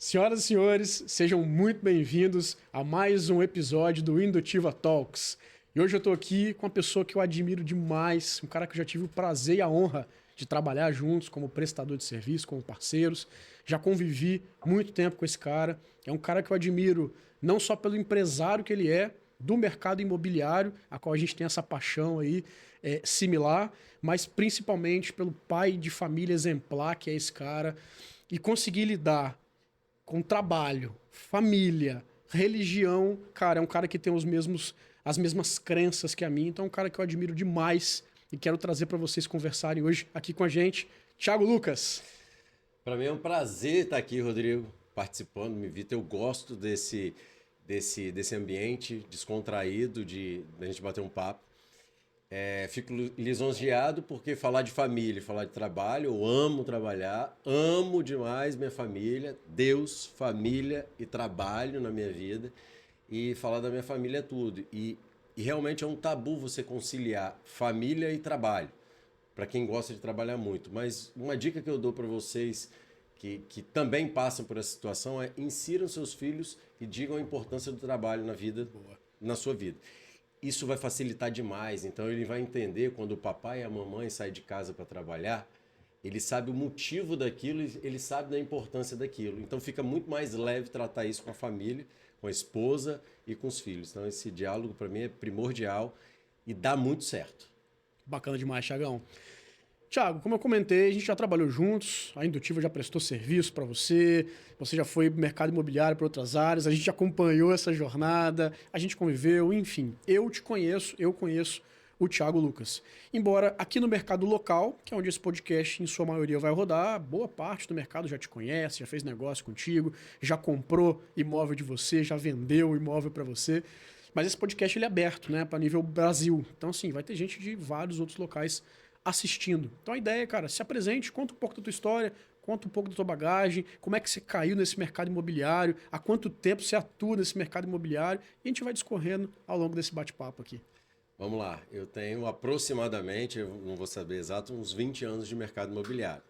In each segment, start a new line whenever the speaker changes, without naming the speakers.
Senhoras e senhores, sejam muito bem-vindos a mais um episódio do Indutiva Talks. E hoje eu estou aqui com uma pessoa que eu admiro demais, um cara que eu já tive o prazer e a honra de trabalhar juntos como prestador de serviço, como parceiros. Já convivi muito tempo com esse cara. É um cara que eu admiro não só pelo empresário que ele é, do mercado imobiliário, a qual a gente tem essa paixão aí similar, mas principalmente pelo pai de família exemplar que é esse cara e conseguir lidar com trabalho, família, religião. Cara, é um cara que tem as mesmas crenças que a mim, então é um cara que eu admiro demais e quero trazer para vocês conversarem hoje aqui com a gente. Thiago Lucas.
Para mim é um prazer estar aqui, Rodrigo, participando, me Vitor. Eu gosto desse ambiente descontraído de a gente bater um papo. Fico lisonjeado porque falar de família, falar de trabalho, eu amo trabalhar, amo demais minha família, Deus, família e trabalho na minha vida. E falar da minha família é tudo. E realmente é um tabu você conciliar família e trabalho, para quem gosta de trabalhar muito. Mas uma dica que eu dou para vocês que também passam por essa situação é insiram seus filhos e digam a importância do trabalho na vida, na sua vida. Isso vai facilitar demais. Então ele vai entender quando o papai e a mamãe saem de casa para trabalhar, ele sabe o motivo daquilo, ele sabe da importância daquilo. Então fica muito mais leve tratar isso com a família, com a esposa e com os filhos. Então esse diálogo para mim é primordial e dá muito certo.
Bacana demais, Thiagão. Thiago, como eu comentei, a gente já trabalhou juntos, a Indutiva já prestou serviço para você, você já foi pro mercado imobiliário para outras áreas, a gente já acompanhou essa jornada, a gente conviveu, enfim. Eu conheço o Thiago Lucas. Embora aqui no mercado local, que é onde esse podcast em sua maioria vai rodar, boa parte do mercado já te conhece, já fez negócio contigo, já comprou imóvel de você, já vendeu imóvel para você. Mas esse podcast ele é aberto, né, para nível Brasil. Então, assim, vai ter gente de vários outros locais assistindo. Então a ideia, cara, se apresente, conta um pouco da tua história, conta um pouco da tua bagagem, como é que você caiu nesse mercado imobiliário, há quanto tempo você atua nesse mercado imobiliário, e a gente vai discorrendo ao longo desse bate-papo aqui.
Vamos lá, eu tenho aproximadamente, eu não vou saber exato, uns 20 anos de mercado imobiliário.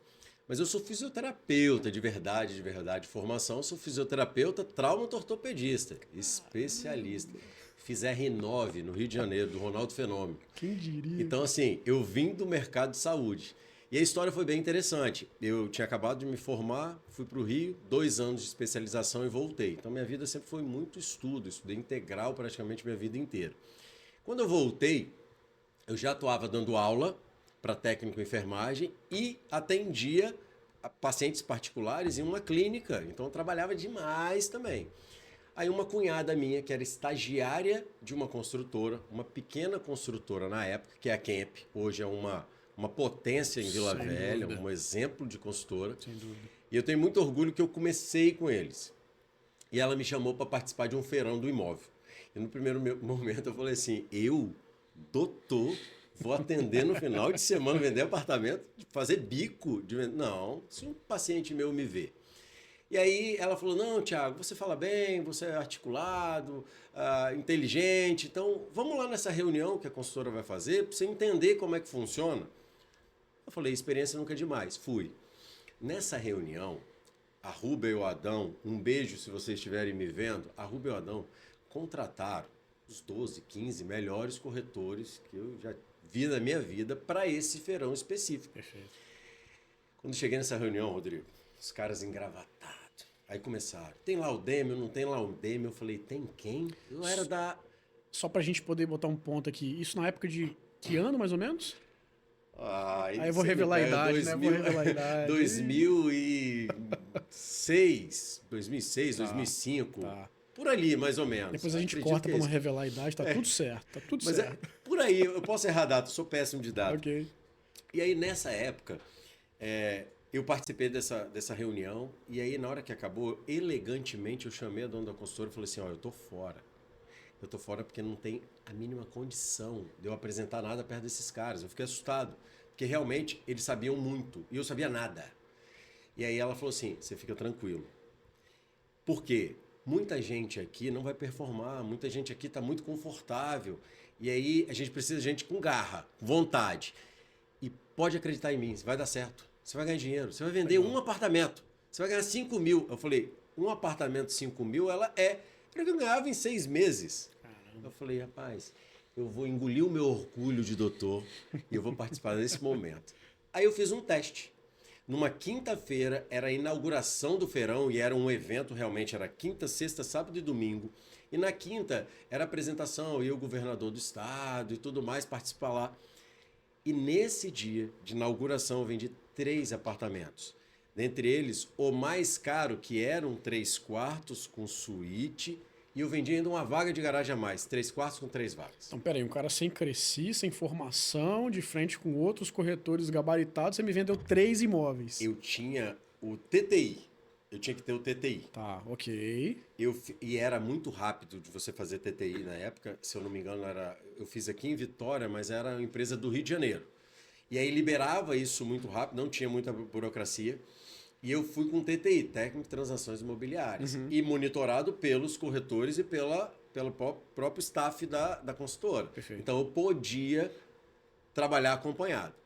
Mas eu sou fisioterapeuta de verdade, formação, sou fisioterapeuta traumatortopedista, especialista. Fiz R9 no Rio de Janeiro, do Ronaldo Fenômeno.
Quem diria?
Então, assim, eu vim do mercado de saúde. E a história foi bem interessante. Eu tinha acabado de me formar, fui para o Rio, 2 anos de especialização e voltei. Então, minha vida sempre foi muito estudo, estudei integral praticamente minha vida inteira. Quando eu voltei, eu já atuava dando aula para técnico em enfermagem e atendia pacientes particulares em uma clínica. Então, eu trabalhava demais também. Aí uma cunhada minha, que era estagiária de uma construtora, uma pequena construtora na época, que é a Kemp, hoje é uma potência em Vila
Sem
Velha,
dúvida.
um exemplo de construtora.
Sem dúvida.
E eu tenho muito orgulho que eu comecei com eles. E ela me chamou para participar de um feirão do imóvel. E no primeiro momento eu falei assim, eu, doutor, vou atender no final de semana, vender apartamento, fazer bico de vender. Não, se um paciente meu me vê. E aí ela falou, não, Thiago, você fala bem, você é articulado, inteligente, então vamos lá nessa reunião que a consultora vai fazer para você entender como é que funciona. Eu falei, experiência nunca é demais. Fui. Nessa reunião, a Ruba e o Adão, um beijo se vocês estiverem me vendo, a Ruba e o Adão contrataram os 12, 15 melhores corretores que eu já vi na minha vida para esse feirão específico.
Perfeito.
Quando cheguei nessa reunião, Rodrigo, os caras engravatados. Aí começaram, tem lá o Dêmio, não tem lá o Dêmio? Eu falei, tem quem? Eu era da...
Só pra gente poder botar um ponto aqui, isso na época de que ano, mais ou menos? Aí eu vou revelar a idade, né? Vou revelar a idade.
2006, 2005,
Tá.
por ali mais ou menos.
Depois a gente
Acredito
corta
que
pra não
é isso.
revelar a idade, tá tudo certo, tá tudo
Mas
certo.
por aí, eu posso errar a data, eu sou péssimo de data.
Ok.
E aí nessa época, eu participei dessa reunião e aí na hora que acabou, elegantemente eu chamei a dona da consultora e falei assim, ó, eu tô fora. Eu tô fora porque não tem a mínima condição de eu apresentar nada perto desses caras. Eu fiquei assustado, porque realmente eles sabiam muito e eu sabia nada. E aí ela falou assim, você fica tranquilo. Por quê? Muita gente aqui não vai performar, muita gente aqui está muito confortável. E aí a gente precisa de gente com garra, vontade. E pode acreditar em mim, vai dar certo. Você vai ganhar dinheiro, você vai vender um apartamento, você vai ganhar 5 mil. Eu falei, um apartamento de 5 mil, eu ganhava em 6 meses. Caramba. Eu falei, rapaz, eu vou engolir o meu orgulho de doutor e eu vou participar desse momento. Aí eu fiz um teste. Numa quinta-feira, era a inauguração do feirão e era um evento, realmente, era quinta, sexta, sábado e domingo. E na quinta, era a apresentação, eu, o governador do estado e tudo mais, participar lá. E nesse dia de inauguração, eu vendi 3 apartamentos. Dentre eles, o mais caro, que era um 3 quartos com suíte, e eu vendi ainda uma vaga de garagem a mais, 3 quartos com 3 vagas.
Então, peraí, um cara sem cresci, sem formação, de frente com outros corretores gabaritados, você me vendeu 3 imóveis.
Eu tinha o TTI. Eu tinha que ter o TTI.
Tá, ok.
E era muito rápido de você fazer TTI na época. Se eu não me engano, eu fiz aqui em Vitória, mas era uma empresa do Rio de Janeiro. E aí liberava isso muito rápido, não tinha muita burocracia. E eu fui com TTI, Técnico de Transações Imobiliárias. E monitorado pelos corretores e pelo próprio staff da consultora.
Perfeito.
Então eu podia trabalhar acompanhado.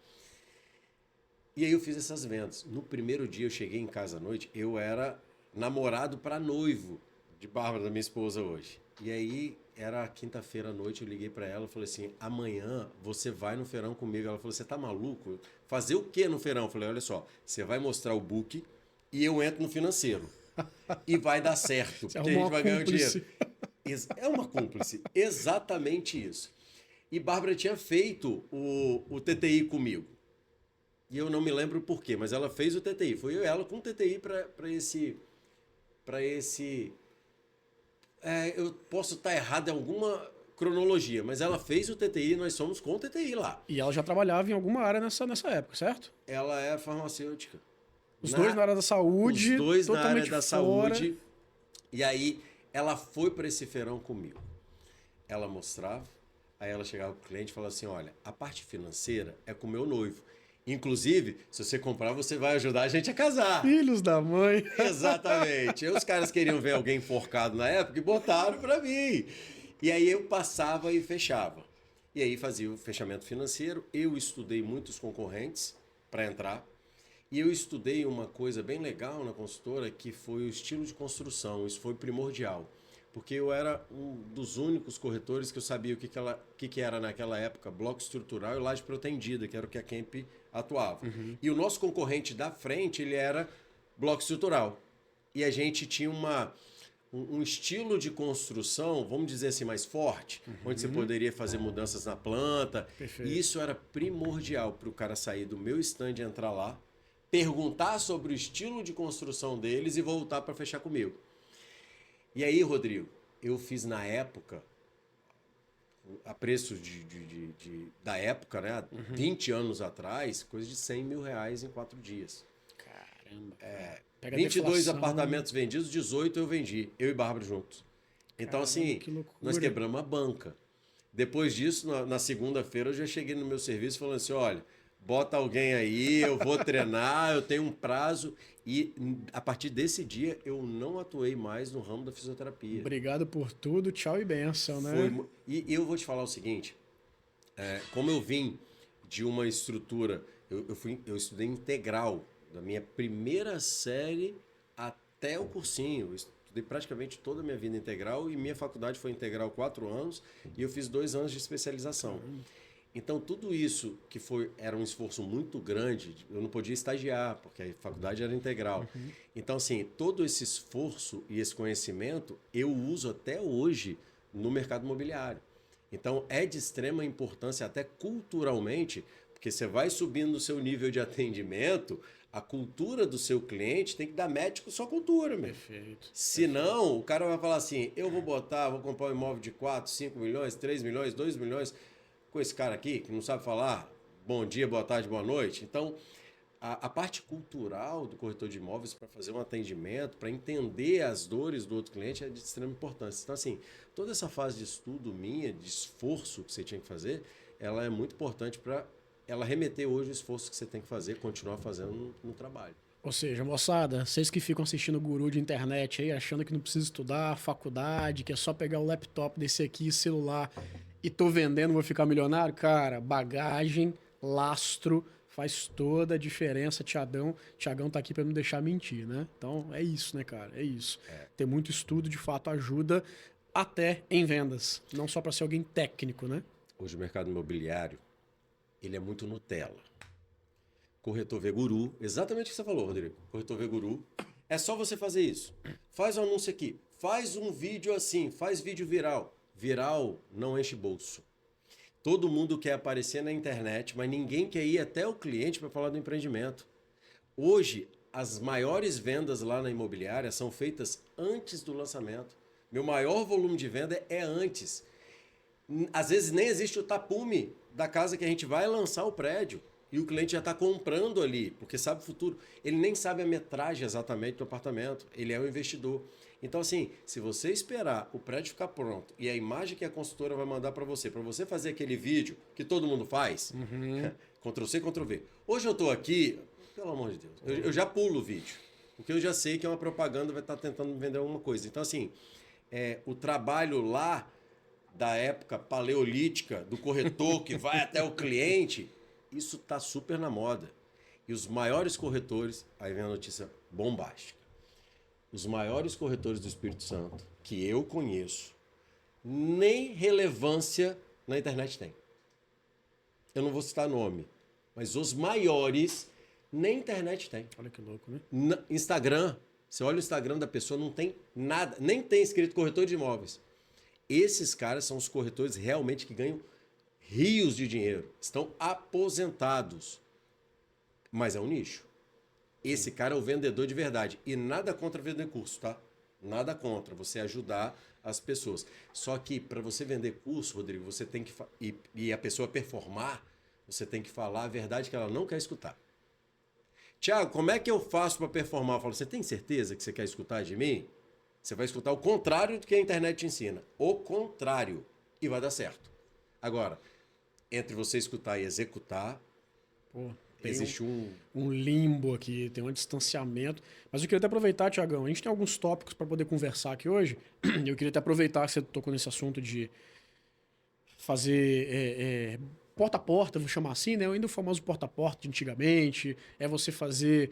E aí eu fiz essas vendas. No primeiro dia eu cheguei em casa à noite, eu era namorado para noivo de Bárbara, da minha esposa hoje. E aí era quinta-feira à noite, eu liguei para ela e falei assim, amanhã você vai no feirão comigo. Ela falou, você tá maluco? Fazer o que no feirão? Eu falei, olha só, você vai mostrar o book e eu entro no financeiro. E vai dar certo, porque a gente vai ganhar o dinheiro. É uma cúmplice, exatamente isso. E Bárbara tinha feito o TTI comigo. E eu não me lembro por quê, mas ela fez o TTI. Foi eu e ela com o TTI para esse... eu posso estar errado em alguma cronologia, mas ela fez o TTI e nós fomos com o TTI lá.
E ela já trabalhava em alguma área nessa época, certo?
Ela é farmacêutica.
Os dois na área da saúde.
Os dois na área da
fora.
saúde. E aí ela foi para esse feirão comigo. Ela mostrava, aí ela chegava pro cliente e falava assim, olha, a parte financeira é com o meu noivo. Inclusive, se você comprar, você vai ajudar a gente a casar.
Filhos da mãe.
Exatamente. E os caras queriam ver alguém enforcado na época e botaram para mim. E aí eu passava e fechava. E aí fazia o fechamento financeiro. Eu estudei muitos concorrentes para entrar. E eu estudei uma coisa bem legal na consultora, que foi o estilo de construção. Isso foi primordial. Porque eu era um dos únicos corretores que eu sabia o que era naquela época bloco estrutural e laje protendida, que era o que a Kemp atuava. E o nosso concorrente da frente, ele era bloco estrutural. E a gente tinha um estilo de construção, vamos dizer assim, mais forte, onde você poderia fazer mudanças na planta.
Perfeito.
E isso era primordial para o cara sair do meu stand e entrar lá, perguntar sobre o estilo de construção deles e voltar para fechar comigo. E aí, Rodrigo, eu fiz na época, a preço da época, né? 20 anos atrás, coisa de R$100 mil em 4 dias.
Caramba.
22 apartamentos vendidos, 18 eu vendi, eu e Bárbara juntos. Então, assim, nós quebramos a banca. Depois disso, na segunda-feira, eu já cheguei no meu serviço falando assim, olha, bota alguém aí, eu vou treinar, eu tenho um prazo. E a partir desse dia, eu não atuei mais no ramo da fisioterapia.
Obrigado por tudo, tchau e benção, né?
E eu vou te falar o seguinte, como eu vim de uma estrutura, eu estudei integral, da minha primeira série até o cursinho. Eu estudei praticamente toda a minha vida integral e minha faculdade foi integral 4 anos e eu fiz 2 anos de especialização. Então, tudo isso que era um esforço muito grande, eu não podia estagiar, porque a faculdade era integral. Então, assim, todo esse esforço e esse conhecimento eu uso até hoje no mercado imobiliário. Então, é de extrema importância, até culturalmente, porque você vai subindo no seu nível de atendimento, a cultura do seu cliente tem que dar match com sua cultura, meu.
Perfeito.
Senão, o cara vai falar assim, vou comprar um imóvel de 4, 5 milhões, 3 milhões, 2 milhões... com esse cara aqui, que não sabe falar bom dia, boa tarde, boa noite. Então, a parte cultural do corretor de imóveis para fazer um atendimento, para entender as dores do outro cliente é de extrema importância. Então, assim, toda essa fase de estudo minha, de esforço que você tinha que fazer, ela é muito importante para ela remeter hoje o esforço que você tem que fazer, continuar fazendo no trabalho.
Ou seja, moçada, vocês que ficam assistindo guru de internet aí, achando que não precisa estudar, faculdade, que é só pegar o laptop desse aqui, celular, e tô vendendo, vou ficar milionário, cara, bagagem, lastro, Faz toda a diferença, Tiagão tá aqui para não deixar mentir, né? Então é isso, né, cara? É isso. Ter muito estudo, de fato, ajuda até em vendas. Não só para ser alguém técnico, né?
Hoje o mercado imobiliário, ele é muito Nutella. Corretor Veguru, exatamente o que você falou, Rodrigo. Corretor Veguru, é só você fazer isso. Faz um anúncio aqui, faz um vídeo assim, faz vídeo viral. Viral não enche bolso. Todo mundo quer aparecer na internet, mas ninguém quer ir até o cliente para falar do empreendimento. Hoje, as maiores vendas lá na imobiliária são feitas antes do lançamento. Meu maior volume de venda é antes. Às vezes nem existe o tapume da casa que a gente vai lançar o prédio. E o cliente já está comprando ali, porque sabe o futuro. Ele nem sabe a metragem exatamente do apartamento. Ele é um investidor. Então, assim, se você esperar o prédio ficar pronto e a imagem que a consultora vai mandar para você fazer aquele vídeo que todo mundo faz, Ctrl+C, Ctrl+V. Hoje eu estou aqui, pelo amor de Deus, eu já pulo o vídeo, porque eu já sei que é uma propaganda, vai estar tentando vender alguma coisa. Então, assim, o trabalho lá da época paleolítica, do corretor que vai até o cliente, isso está super na moda. E os maiores corretores, aí vem a notícia bombástica, os maiores corretores do Espírito Santo, que eu conheço, nem relevância na internet tem. Eu não vou citar nome, mas os maiores nem internet tem.
Olha que louco, né?
Instagram, você olha o Instagram da pessoa, não tem nada, nem tem escrito corretor de imóveis. Esses caras são os corretores realmente que ganham rios de dinheiro, estão aposentados. Mas é um nicho. Esse cara é o vendedor de verdade. E nada contra vender curso, tá? Nada contra você ajudar as pessoas. Só que para você vender curso, Rodrigo, você tem que e a pessoa performar, você tem que falar a verdade que ela não quer escutar. Tiago, como é que eu faço para performar? Eu falo, você tem certeza que você quer escutar de mim? Você vai escutar o contrário do que a internet te ensina. O contrário. E vai dar certo. Agora, entre você escutar e executar,
Pô,
existe
um limbo aqui, tem um distanciamento. Mas eu queria até aproveitar, Tiagão, a gente tem alguns tópicos para poder conversar aqui hoje. Eu queria até aproveitar que você tocou nesse assunto de fazer porta a porta, vou chamar assim, né? Ainda o famoso porta a porta de antigamente, é você fazer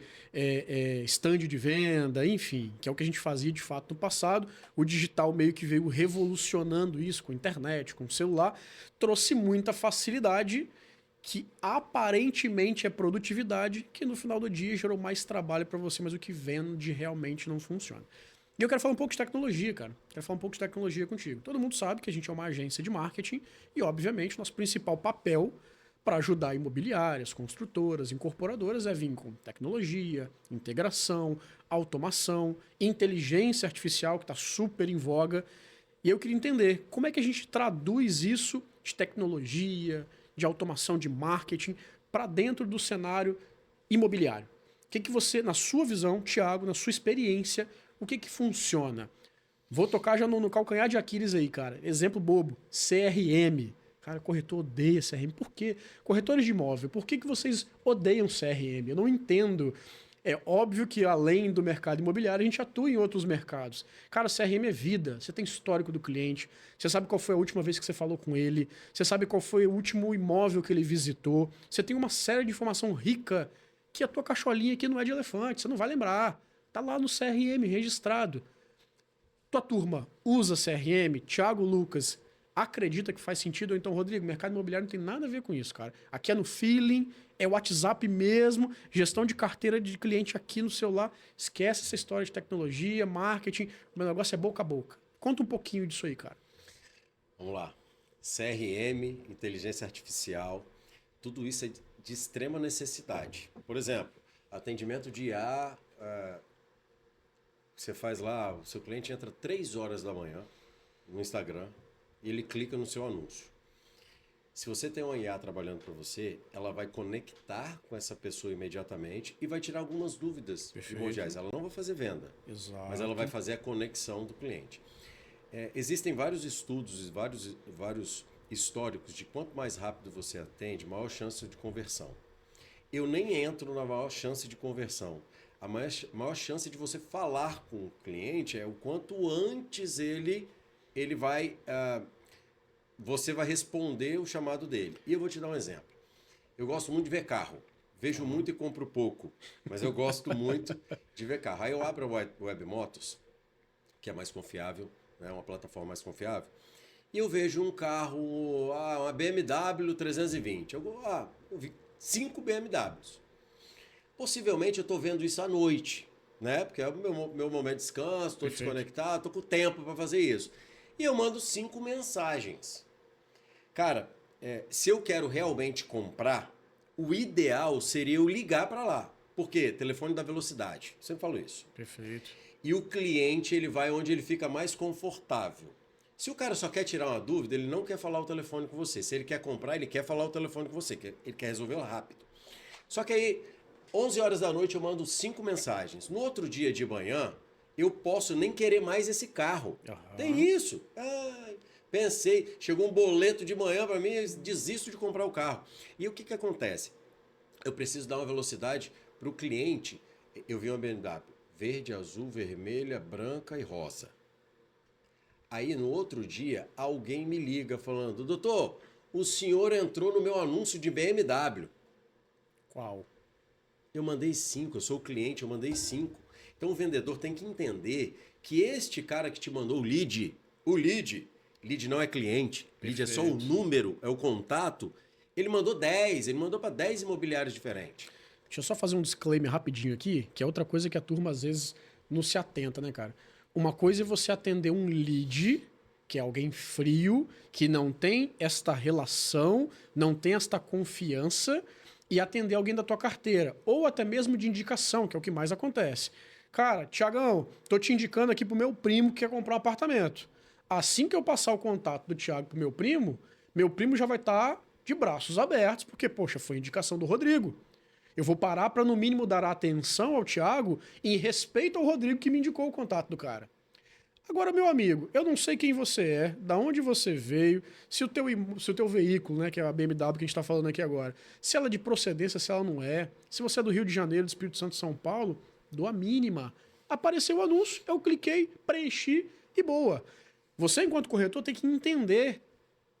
stand de venda, enfim, que é o que a gente fazia de fato no passado. O digital meio que veio revolucionando isso com a internet, com o celular, trouxe muita facilidade que aparentemente é produtividade, que no final do dia gerou mais trabalho para você, mas o que vende realmente não funciona. E eu quero falar um pouco de tecnologia, cara. Quero falar um pouco de tecnologia contigo. Todo mundo sabe que a gente é uma agência de marketing e, obviamente, nosso principal papel para ajudar imobiliárias, construtoras, incorporadoras é vir com tecnologia, integração, automação, inteligência artificial, que está super em voga. E eu queria entender como é que a gente traduz isso de tecnologia, de automação de marketing para dentro do cenário imobiliário. O que você, na sua visão, Thiago, na sua experiência, o que funciona? Vou tocar já no calcanhar de Aquiles aí, cara. Exemplo bobo, CRM. Cara, corretor odeia CRM. Por quê? Corretores de imóvel, por que vocês odeiam CRM? Eu não entendo. É óbvio que além do mercado imobiliário, a gente atua em outros mercados. Cara, CRM é vida. Você tem histórico do cliente, você sabe qual foi a última vez que você falou com ele, você sabe qual foi o último imóvel que ele visitou, você tem uma série de informação rica que a tua cacholinha aqui não é de elefante, você não vai lembrar. Tá lá no CRM registrado. Tua turma usa CRM, Thiago, Lucas, acredita que faz sentido? Ou então, Rodrigo, mercado imobiliário não tem nada a ver com isso, cara. Aqui é no feeling, é o WhatsApp mesmo, gestão de carteira de cliente aqui no celular. Esquece essa história de tecnologia, marketing, o meu negócio é boca a boca. Conta um pouquinho disso aí, cara.
Vamos lá. CRM, inteligência artificial, tudo isso é de extrema necessidade. Por exemplo, atendimento de IA, você faz lá, o seu cliente entra 3 horas da manhã no Instagram e ele clica no seu anúncio. Se você tem uma IA trabalhando para você, ela vai conectar com essa pessoa imediatamente e vai tirar algumas dúvidas primordiais. Ela não vai fazer venda, mas ela vai fazer a conexão do cliente. Existem vários estudos, vários históricos de quanto mais rápido você atende, maior chance de conversão. Eu nem entro na maior chance de conversão. A maior chance de você falar com o cliente é o quanto antes ele vai... você vai responder o chamado dele. E eu vou te dar um exemplo. Eu gosto muito de ver carro. Vejo muito e compro pouco, mas eu gosto muito de ver carro. Aí eu abro a Webmotos, que é mais confiável, né? Uma plataforma mais confiável, e eu vejo um carro, uma BMW 320. Eu vi 5 BMWs. Possivelmente eu estou vendo isso à noite, né? Porque é o meu momento de descanso, estou desconectado, estou com tempo para fazer isso. E eu mando 5 mensagens. Cara, se eu quero realmente comprar, o ideal seria eu ligar para lá. Por quê? Telefone da velocidade. Sempre falo isso.
Perfeito.
E o cliente, ele vai onde ele fica mais confortável. Se o cara só quer tirar uma dúvida, ele não quer falar o telefone com você. Se ele quer comprar, ele quer falar o telefone com você. Ele quer resolver rápido. Só que aí, 11 horas da noite, eu mando 5 mensagens. No outro dia de manhã, eu posso nem querer mais esse carro. Tem isso. Pensei, chegou um boleto de manhã para mim, desisto de comprar o carro. E o que acontece? Eu preciso dar uma velocidade para o cliente. Eu vi uma BMW verde, azul, vermelha, branca e rosa. Aí no outro dia, alguém me liga falando: doutor, o senhor entrou no meu anúncio de BMW.
Qual?
Eu mandei 5, eu sou o cliente, eu mandei 5. Então o vendedor tem que entender que este cara que te mandou o lead não é cliente, lead é só o número, é o contato. Ele mandou 10, ele mandou para 10 imobiliários diferentes.
Deixa eu só fazer um disclaimer rapidinho aqui, que é outra coisa que a turma às vezes não se atenta, né, cara? Uma coisa é você atender um lead, que é alguém frio, que não tem esta relação, não tem esta confiança, e atender alguém da tua carteira, ou até mesmo de indicação, que é o que mais acontece. Cara, Tiagão, tô te indicando aqui pro meu primo que quer comprar um apartamento. Assim que eu passar o contato do Thiago pro meu primo já vai estar de braços abertos, porque, poxa, foi indicação do Rodrigo. Eu vou parar para no mínimo dar atenção ao Thiago em respeito ao Rodrigo que me indicou o contato do cara. Agora, meu amigo, eu não sei quem você é, da onde você veio, se o teu veículo, né, que é a BMW que a gente está falando aqui agora, se ela é de procedência, se ela não é, se você é do Rio de Janeiro, do Espírito Santo, São Paulo, dou a mínima. Apareceu o anúncio, eu cliquei, preenchi e boa. Você, enquanto corretor, tem que entender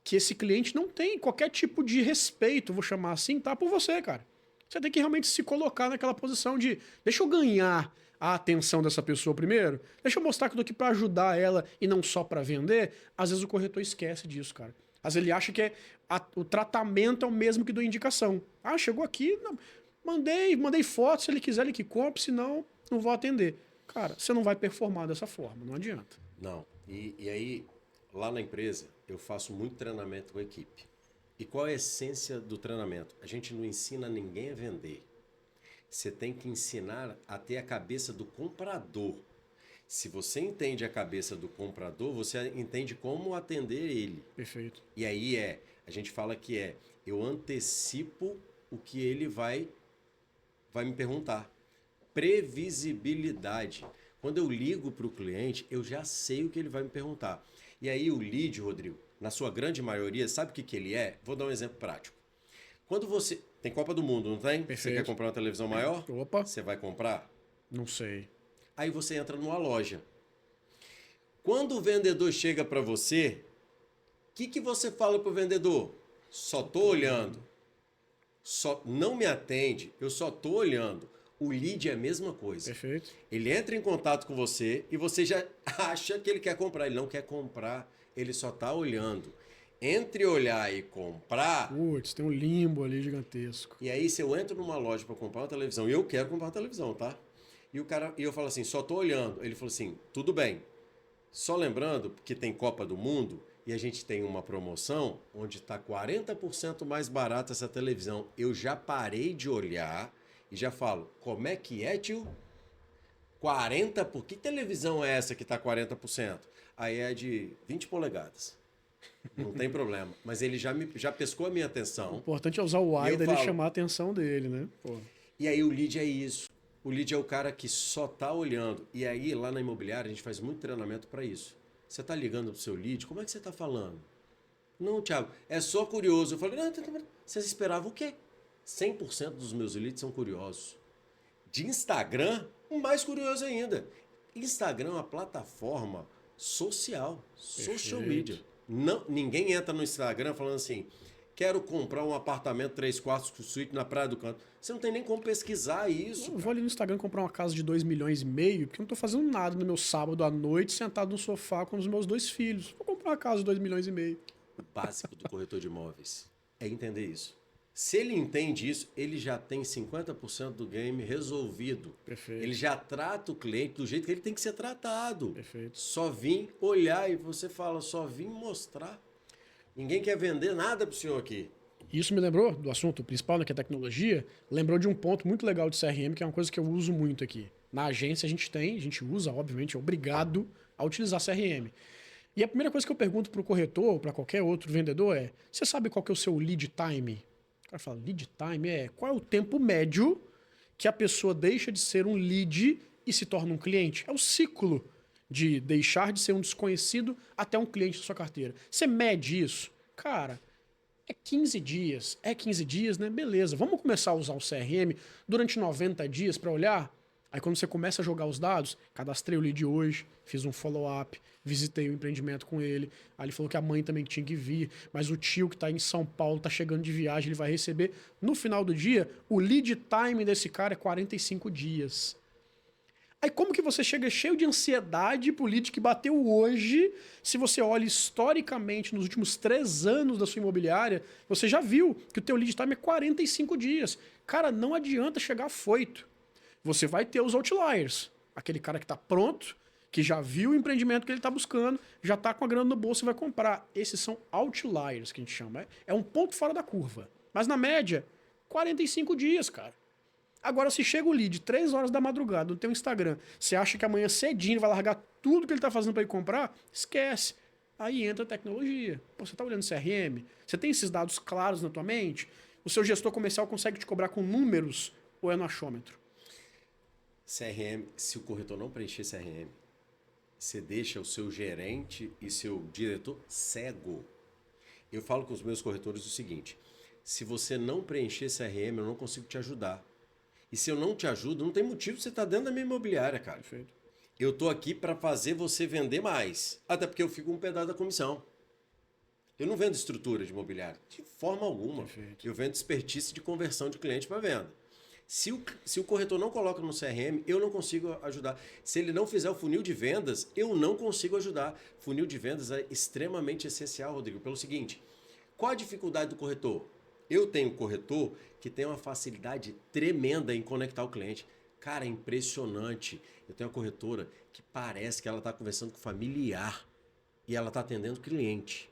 que esse cliente não tem qualquer tipo de respeito, vou chamar assim, tá, por você, cara. Você tem que realmente se colocar naquela posição de deixa eu ganhar a atenção dessa pessoa primeiro, deixa eu mostrar que eu tô aqui pra ajudar ela e não só pra vender. Às vezes o corretor esquece disso, cara. Às vezes ele acha que o tratamento é o mesmo que do indicação. Ah, chegou aqui, não, mandei foto, se ele quiser ele que compre, senão não vou atender. Cara, você não vai performar dessa forma, não adianta.
Não. E aí, lá na empresa, eu faço muito treinamento com a equipe. E qual é a essência do treinamento? A gente não ensina ninguém a vender. Você tem que ensinar a ter a cabeça do comprador. Se você entende a cabeça do comprador, você entende como atender ele.
Perfeito.
E aí a gente fala que eu antecipo o que ele vai me perguntar. Previsibilidade. Quando eu ligo para o cliente, eu já sei o que ele vai me perguntar. E aí o lead, Rodrigo, na sua grande maioria, sabe o que ele é? Vou dar um exemplo prático. Quando você... Tem Copa do Mundo, não tem?
Perfeito.
Você quer comprar uma televisão maior?
Opa.
Você vai comprar?
Não sei.
Aí você entra numa loja. Quando o vendedor chega para você, o que você fala para o vendedor? Só tô olhando. Só não me atende, eu só tô olhando. O lead é a mesma coisa.
Perfeito.
Ele entra em contato com você e você já acha que ele quer comprar. Ele não quer comprar, ele só está olhando. Entre olhar e comprar...
Putz, tem um limbo ali gigantesco.
E aí, se eu entro numa loja para comprar uma televisão, e eu quero comprar uma televisão, tá? E eu falo assim, só tô olhando. Ele falou assim, tudo bem. Só lembrando que tem Copa do Mundo e a gente tem uma promoção onde está 40% mais barata essa televisão. Eu já parei de olhar e já falo, como é que é, tio? 40%? Por que televisão é essa que está 40%? Aí é de 20 polegadas. Não tem problema. Mas ele já pescou a minha atenção.
O importante é usar o why dele e chamar a atenção dele, né? Pô.
E aí o lead é isso. O lead é o cara que só tá olhando. E aí lá na imobiliária a gente faz muito treinamento para isso. Você tá ligando pro seu lead, como é que você tá falando? Não, Thiago, é só curioso. Eu falei, não, vocês esperavam o quê? 100% dos meus leads são curiosos. De Instagram, mais curioso ainda. Instagram é uma plataforma social, social media. Não, ninguém entra no Instagram falando assim, Quero comprar um apartamento 3 quartos com suíte na Praia do Canto. Você não tem nem como pesquisar isso.
Eu vou ali no Instagram comprar uma casa de 2,5 milhões, porque eu não tô fazendo nada no meu sábado à noite, sentado no sofá com os meus 2 filhos. Vou comprar uma casa de 2,5 milhões.
O básico do corretor de imóveis é entender isso. Se ele entende isso, ele já tem 50% do game resolvido.
Perfeito.
Ele já trata o cliente do jeito que ele tem que ser tratado.
Perfeito.
Só vim olhar e você fala, só vim mostrar. Ninguém quer vender nada pro senhor aqui.
Isso me lembrou do assunto principal, né, que é tecnologia, lembrou de um ponto muito legal de CRM, que é uma coisa que eu uso muito aqui. Na agência a gente usa, obviamente, é obrigado a utilizar CRM. E a primeira coisa que eu pergunto para o corretor ou para qualquer outro vendedor é: você sabe qual que é o seu lead time? O cara fala, lead time qual é o tempo médio que a pessoa deixa de ser um lead e se torna um cliente? É o ciclo de deixar de ser um desconhecido até um cliente da sua carteira. Você mede isso? Cara, é 15 dias. É 15 dias, né? Beleza, vamos começar a usar o CRM durante 90 dias para olhar? Aí quando você começa a jogar os dados, cadastrei o lead hoje, fiz um follow-up, visitei o empreendimento com ele. Aí ele falou que a mãe também tinha que vir, mas o tio que está em São Paulo está chegando de viagem, ele vai receber. No final do dia, o lead time desse cara é 45 dias. Aí como que você chega cheio de ansiedade pro lead que bateu hoje, se você olha historicamente nos últimos 3 anos da sua imobiliária, você já viu que o teu lead time é 45 dias. Cara, não adianta chegar afoito. Você vai ter os outliers. Aquele cara que está pronto, que já viu o empreendimento que ele está buscando, já está com a grana no bolso e vai comprar. Esses são outliers, que a gente chama. É um ponto fora da curva. Mas na média, 45 dias, cara. Agora, se chega o lead 3 horas da madrugada no teu Instagram, você acha que amanhã cedinho vai largar tudo que ele está fazendo para ir comprar? Esquece. Aí entra a tecnologia. Pô, você está olhando CRM? Você tem esses dados claros na tua mente? O seu gestor comercial consegue te cobrar com números ou é no achômetro?
CRM, se o corretor não preencher CRM, você deixa o seu gerente e seu diretor cego. Eu falo com os meus corretores o seguinte: se você não preencher CRM, eu não consigo te ajudar. E se eu não te ajudo, não tem motivo de você estar dentro da minha imobiliária, cara.
Perfeito.
Eu tô aqui para fazer você vender mais. Até porque eu fico um pedaço da comissão. Eu não vendo estrutura de imobiliária, de forma alguma.
Perfeito.
Eu vendo expertise de conversão de cliente para venda. Se o corretor não coloca no CRM, eu não consigo ajudar. Se ele não fizer o funil de vendas, eu não consigo ajudar. Funil de vendas é extremamente essencial, Rodrigo, pelo seguinte: qual a dificuldade do corretor? Eu tenho um corretor que tem uma facilidade tremenda em conectar o cliente. Cara, é impressionante. Eu tenho uma corretora que parece que ela está conversando com familiar e ela está atendendo cliente.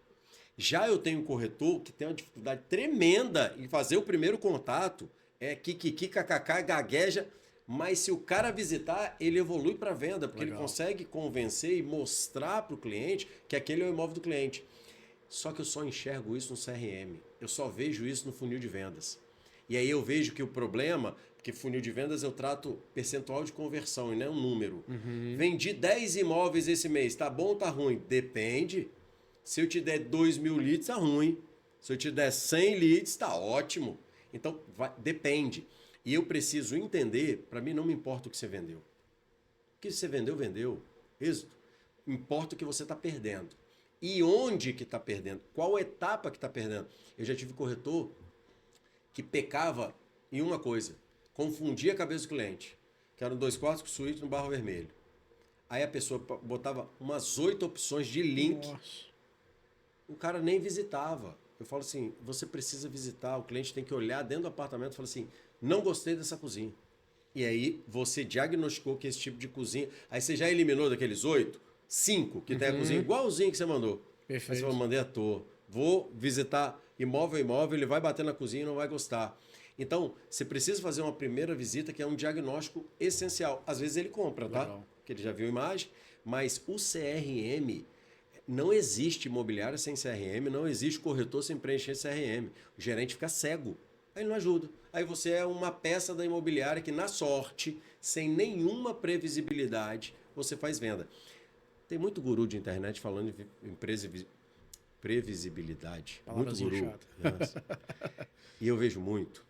Já eu tenho um corretor que tem uma dificuldade tremenda em fazer o primeiro contato. É kikiki, kkk, gagueja, mas se o cara visitar, ele evolui para venda, porque
Legal.
ele consegue convencer e mostrar para o cliente que aquele é o imóvel do cliente. Só que eu só enxergo isso no CRM, eu só vejo isso no funil de vendas. E aí eu vejo que o problema, porque funil de vendas eu trato percentual de conversão e não um número. Vendi 10 imóveis esse mês, tá bom ou tá ruim? Depende. Se eu te der 2.000 leads, tá ruim. Se eu te der 100 leads, tá ótimo. Então, depende. E eu preciso entender, para mim não me importa o que você vendeu. O que você vendeu, vendeu. Êxito. Importa o que você está perdendo. E onde que está perdendo? Qual etapa que está perdendo? Eu já tive corretor que pecava em uma coisa. Confundia a cabeça do cliente. Que eram 2 quartos com suíte no Barro Vermelho. Aí a pessoa botava umas 8 opções de link.
Nossa.
O cara nem visitava. Eu falo assim, você precisa visitar, o cliente tem que olhar dentro do apartamento e falar assim, não gostei dessa cozinha. E aí você diagnosticou que esse tipo de cozinha... Aí você já eliminou daqueles 8, 5 que tem a cozinha igualzinho que você mandou.
Perfeito.
Aí você falou, mandei à toa. Vou visitar imóvel a imóvel, ele vai bater na cozinha e não vai gostar. Então, você precisa fazer uma primeira visita que é um diagnóstico essencial. Às vezes ele compra, tá?
Legal.
Porque ele já viu a imagem, mas o CRM... Não existe imobiliária sem CRM, não existe corretor sem preencher CRM. O gerente fica cego, aí ele não ajuda. Aí você é uma peça da imobiliária que, na sorte, sem nenhuma previsibilidade, você faz venda. Tem muito guru de internet falando em previsibilidade.
Palavrazinha
Muito guru.
chata.
E eu vejo muito.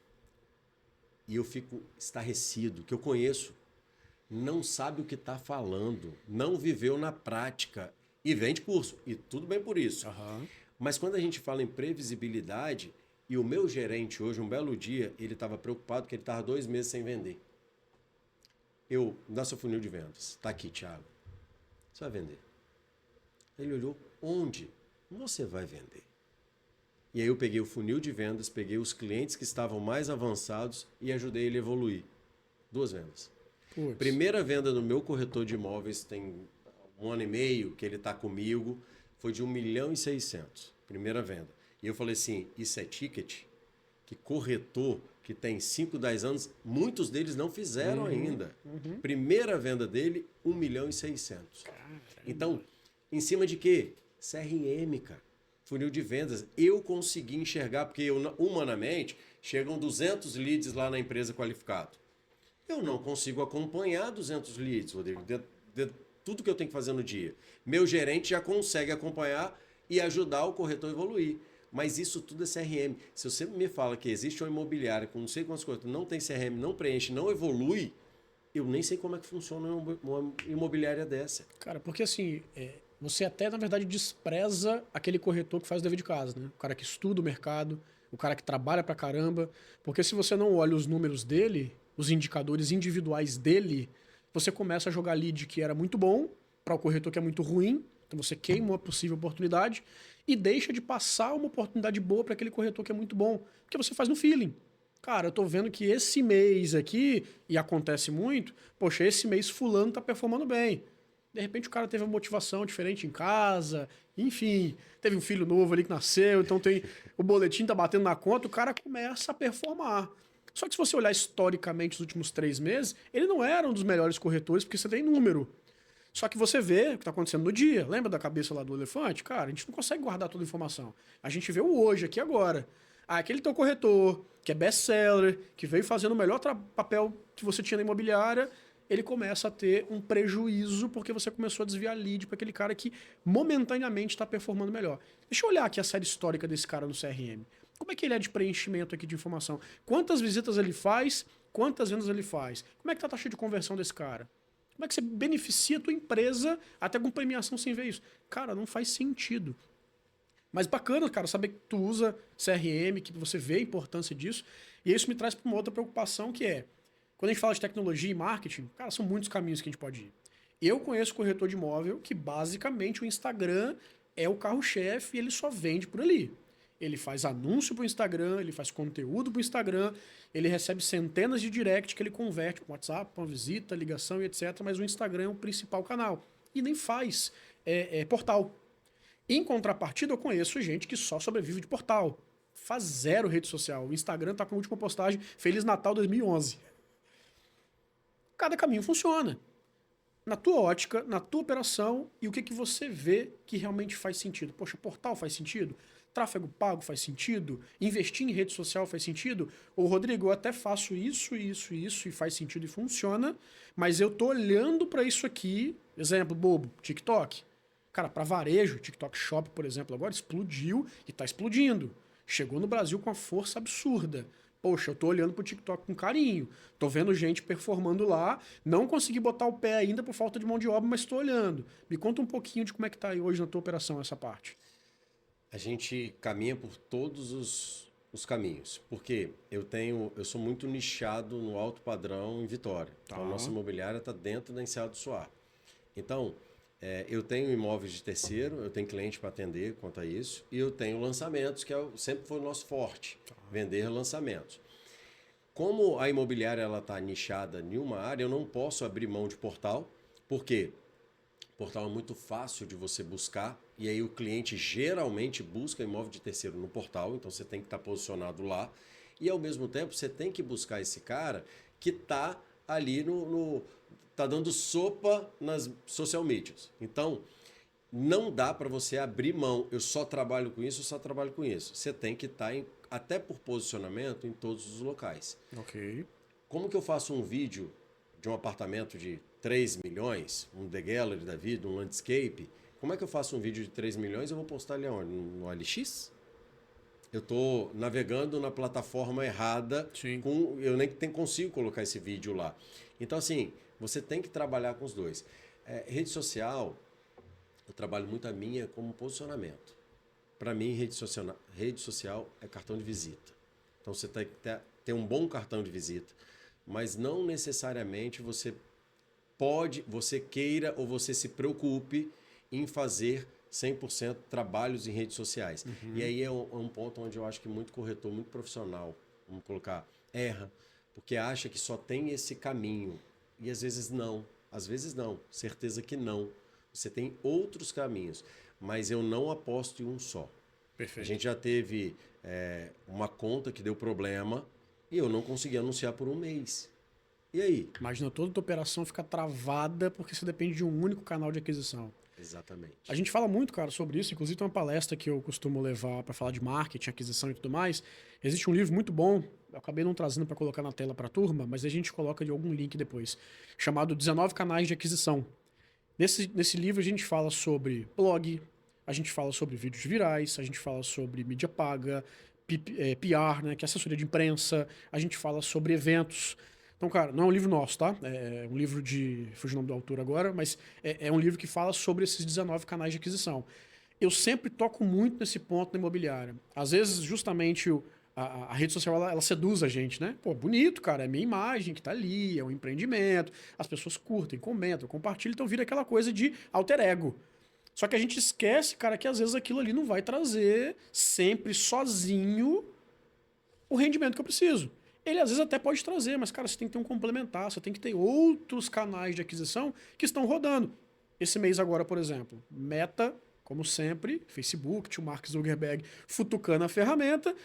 E eu fico estarrecido, que eu conheço. Não sabe o que está falando, não viveu na prática. E vende curso, e tudo bem por isso.
Uhum.
Mas quando a gente fala em previsibilidade, E o meu gerente hoje, um belo dia, ele estava preocupado que ele estava 2 meses sem vender. Dá seu funil de vendas. Tá aqui, Thiago. Você vai vender. Ele olhou, onde? Você vai vender. E aí eu peguei o funil de vendas, peguei os clientes que estavam mais avançados e ajudei ele a evoluir. 2 vendas.
Puts.
Primeira venda no meu corretor de imóveis, tem 1 ano e meio que ele está comigo, foi de 1.600.000. Primeira venda. E eu falei assim, isso é ticket? Que corretor que tem 5, 10 anos, muitos deles não fizeram ainda. Primeira venda dele, 1.600.000. Então, em cima de quê? CRM, cara. Funil de vendas. Eu consegui enxergar, porque humanamente, chegam 200 leads lá na empresa qualificado. Eu não consigo acompanhar 200 leads, Rodrigo, de tudo que eu tenho que fazer no dia. Meu gerente já consegue acompanhar e ajudar o corretor a evoluir. Mas isso tudo é CRM. Se você me fala que existe uma imobiliária com não sei quantos corretores, não tem CRM, não preenche, não evolui, eu nem sei como é que funciona uma imobiliária dessa.
Cara, porque assim, você até, na verdade, despreza aquele corretor que faz o dever de casa, né? O cara que estuda o mercado, o cara que trabalha pra caramba. Porque se você não olha os números dele, os indicadores individuais dele, você começa a jogar lead que era muito bom para o corretor que é muito ruim. Então você queima uma possível oportunidade e deixa de passar uma oportunidade boa para aquele corretor que é muito bom. Porque você faz no feeling. Cara, eu tô vendo que esse mês aqui, e acontece muito, poxa, esse mês fulano tá performando bem. De repente o cara teve uma motivação diferente em casa, enfim, teve um filho novo ali que nasceu, então o boletim tá batendo na conta, o cara começa a performar. Só que se você olhar historicamente os últimos 3 meses, ele não era um dos melhores corretores, porque você tem número. Só que você vê o que está acontecendo no dia. Lembra da cabeça lá do elefante? Cara, a gente não consegue guardar toda a informação. A gente vê o hoje, aqui agora. Ah, aquele teu corretor, que é best-seller, que veio fazendo o melhor papel que você tinha na imobiliária, ele começa a ter um prejuízo porque você começou a desviar lead para aquele cara que momentaneamente está performando melhor. Deixa eu olhar aqui a série histórica desse cara no CRM. Como é que ele é de preenchimento aqui de informação? Quantas visitas ele faz? Quantas vendas ele faz? Como é que tá a taxa de conversão desse cara? Como é que você beneficia a tua empresa até com premiação sem ver isso? Cara, não faz sentido. Mas bacana, cara, saber que tu usa CRM, que você vê a importância disso. E isso me traz para uma outra preocupação que é, quando a gente fala de tecnologia e marketing, cara, são muitos caminhos que a gente pode ir. Eu conheço corretor de imóvel que basicamente o Instagram é o carro-chefe e ele só vende por ali. Ele faz anúncio pro Instagram, ele faz conteúdo pro Instagram, ele recebe centenas de direct que ele converte para WhatsApp, para uma visita, ligação e etc. Mas o Instagram é o principal canal. E nem faz portal. Em contrapartida, eu conheço gente que só sobrevive de portal. Faz 0 rede social. O Instagram tá com a última postagem Feliz Natal 2011. Cada caminho funciona. Na tua ótica, na tua operação e o que você vê que realmente faz sentido. Poxa, portal faz sentido? Tráfego pago faz sentido? Investir em rede social faz sentido? Ou, Rodrigo, eu até faço isso e faz sentido e funciona, mas eu tô olhando para isso aqui, exemplo bobo, TikTok. Cara, para varejo, TikTok Shop, por exemplo, agora explodiu e tá explodindo. Chegou no Brasil com uma força absurda. Poxa, eu tô olhando pro TikTok com carinho. Tô vendo gente performando lá. Não consegui botar o pé ainda por falta de mão de obra, mas tô olhando. Me conta um pouquinho de como é que tá aí hoje na tua operação essa parte.
A gente caminha por todos os caminhos, porque eu sou muito nichado no alto padrão em Vitória. Então, a nossa imobiliária está dentro da Enseada do Suar. Então, eu tenho imóveis de terceiro, eu tenho cliente para atender quanto a isso, e eu tenho lançamentos, que sempre foi o nosso forte, vender lançamentos. Como a imobiliária está nichada em uma área, eu não posso abrir mão de portal, porque portal é muito fácil de você buscar, e aí o cliente geralmente busca imóvel de terceiro no portal, então você tem que estar posicionado lá, e ao mesmo tempo você tem que buscar esse cara que está ali tá dando sopa nas social medias. Então, não dá para você abrir mão, eu só trabalho com isso, eu só trabalho com isso. Você tem que estar, até por posicionamento, em todos os locais.
Ok.
Como que eu faço um vídeo de um apartamento de 3 milhões, um The Gallery da vida, um landscape? Como é que eu faço um vídeo de 3 milhões e eu vou postar ele aonde? No OLX? Eu estou navegando na plataforma errada, eu nem consigo colocar esse vídeo lá. Então, assim, você tem que trabalhar com os dois. Rede social, eu trabalho muito a minha como posicionamento. para mim, rede social é cartão de visita. Então, você tem que ter um bom cartão de visita, mas não necessariamente você queira ou você se preocupe em fazer 100% trabalhos em redes sociais.
Uhum.
E aí é um ponto onde eu acho que muito corretor, muito profissional, vamos colocar, erra, porque acha que só tem esse caminho. E às vezes não. Às vezes não. Certeza que não. Você tem outros caminhos. Mas eu não aposto em um só.
Perfeito.
A gente já teve uma conta que deu problema e eu não consegui anunciar por um mês. E aí?
Imagina toda a tua operação ficar travada porque você depende de um único canal de aquisição.
Exatamente.
A gente fala muito, cara, sobre isso. Inclusive tem uma palestra que eu costumo levar para falar de marketing, aquisição e tudo mais. Existe um livro muito bom, eu acabei não trazendo para colocar na tela para a turma, mas a gente coloca de algum link depois, chamado 19 canais de aquisição. Nesse livro a gente fala sobre blog, a gente fala sobre vídeos virais, a gente fala sobre mídia paga, PR, né, que é assessoria de imprensa, a gente fala sobre eventos. Então, cara, não é um livro nosso, tá? É um livro de... Fugiu o nome do autor agora, mas é um livro que fala sobre esses 19 canais de aquisição. Eu sempre toco muito nesse ponto na imobiliária. Às vezes, justamente, a rede social, ela seduz a gente, né? Pô, bonito, cara, é minha imagem que tá ali, é um empreendimento, as pessoas curtem, comentam, compartilham, então vira aquela coisa de alter ego. Só que a gente esquece, cara, que às vezes aquilo ali não vai trazer sempre sozinho o rendimento que eu preciso. Ele às vezes até pode trazer, mas, cara, você tem que ter um complementar, você tem que ter outros canais de aquisição que estão rodando. Esse mês agora, por exemplo, Meta, como sempre, Facebook, tio Mark Zuckerberg futucando a ferramenta,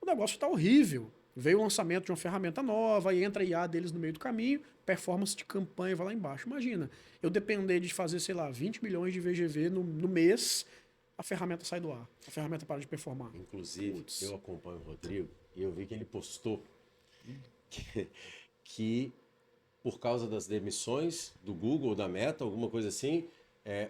o negócio tá horrível. Veio o lançamento de uma ferramenta nova, aí entra a IA deles no meio do caminho, performance de campanha vai lá embaixo. Imagina, eu depender de fazer, sei lá, 20 milhões de VGV no mês, a ferramenta sai do ar, a ferramenta para de performar.
Inclusive, eu acompanho o Rodrigo e eu vi que ele postou que por causa das demissões do Google, da Meta, alguma coisa assim,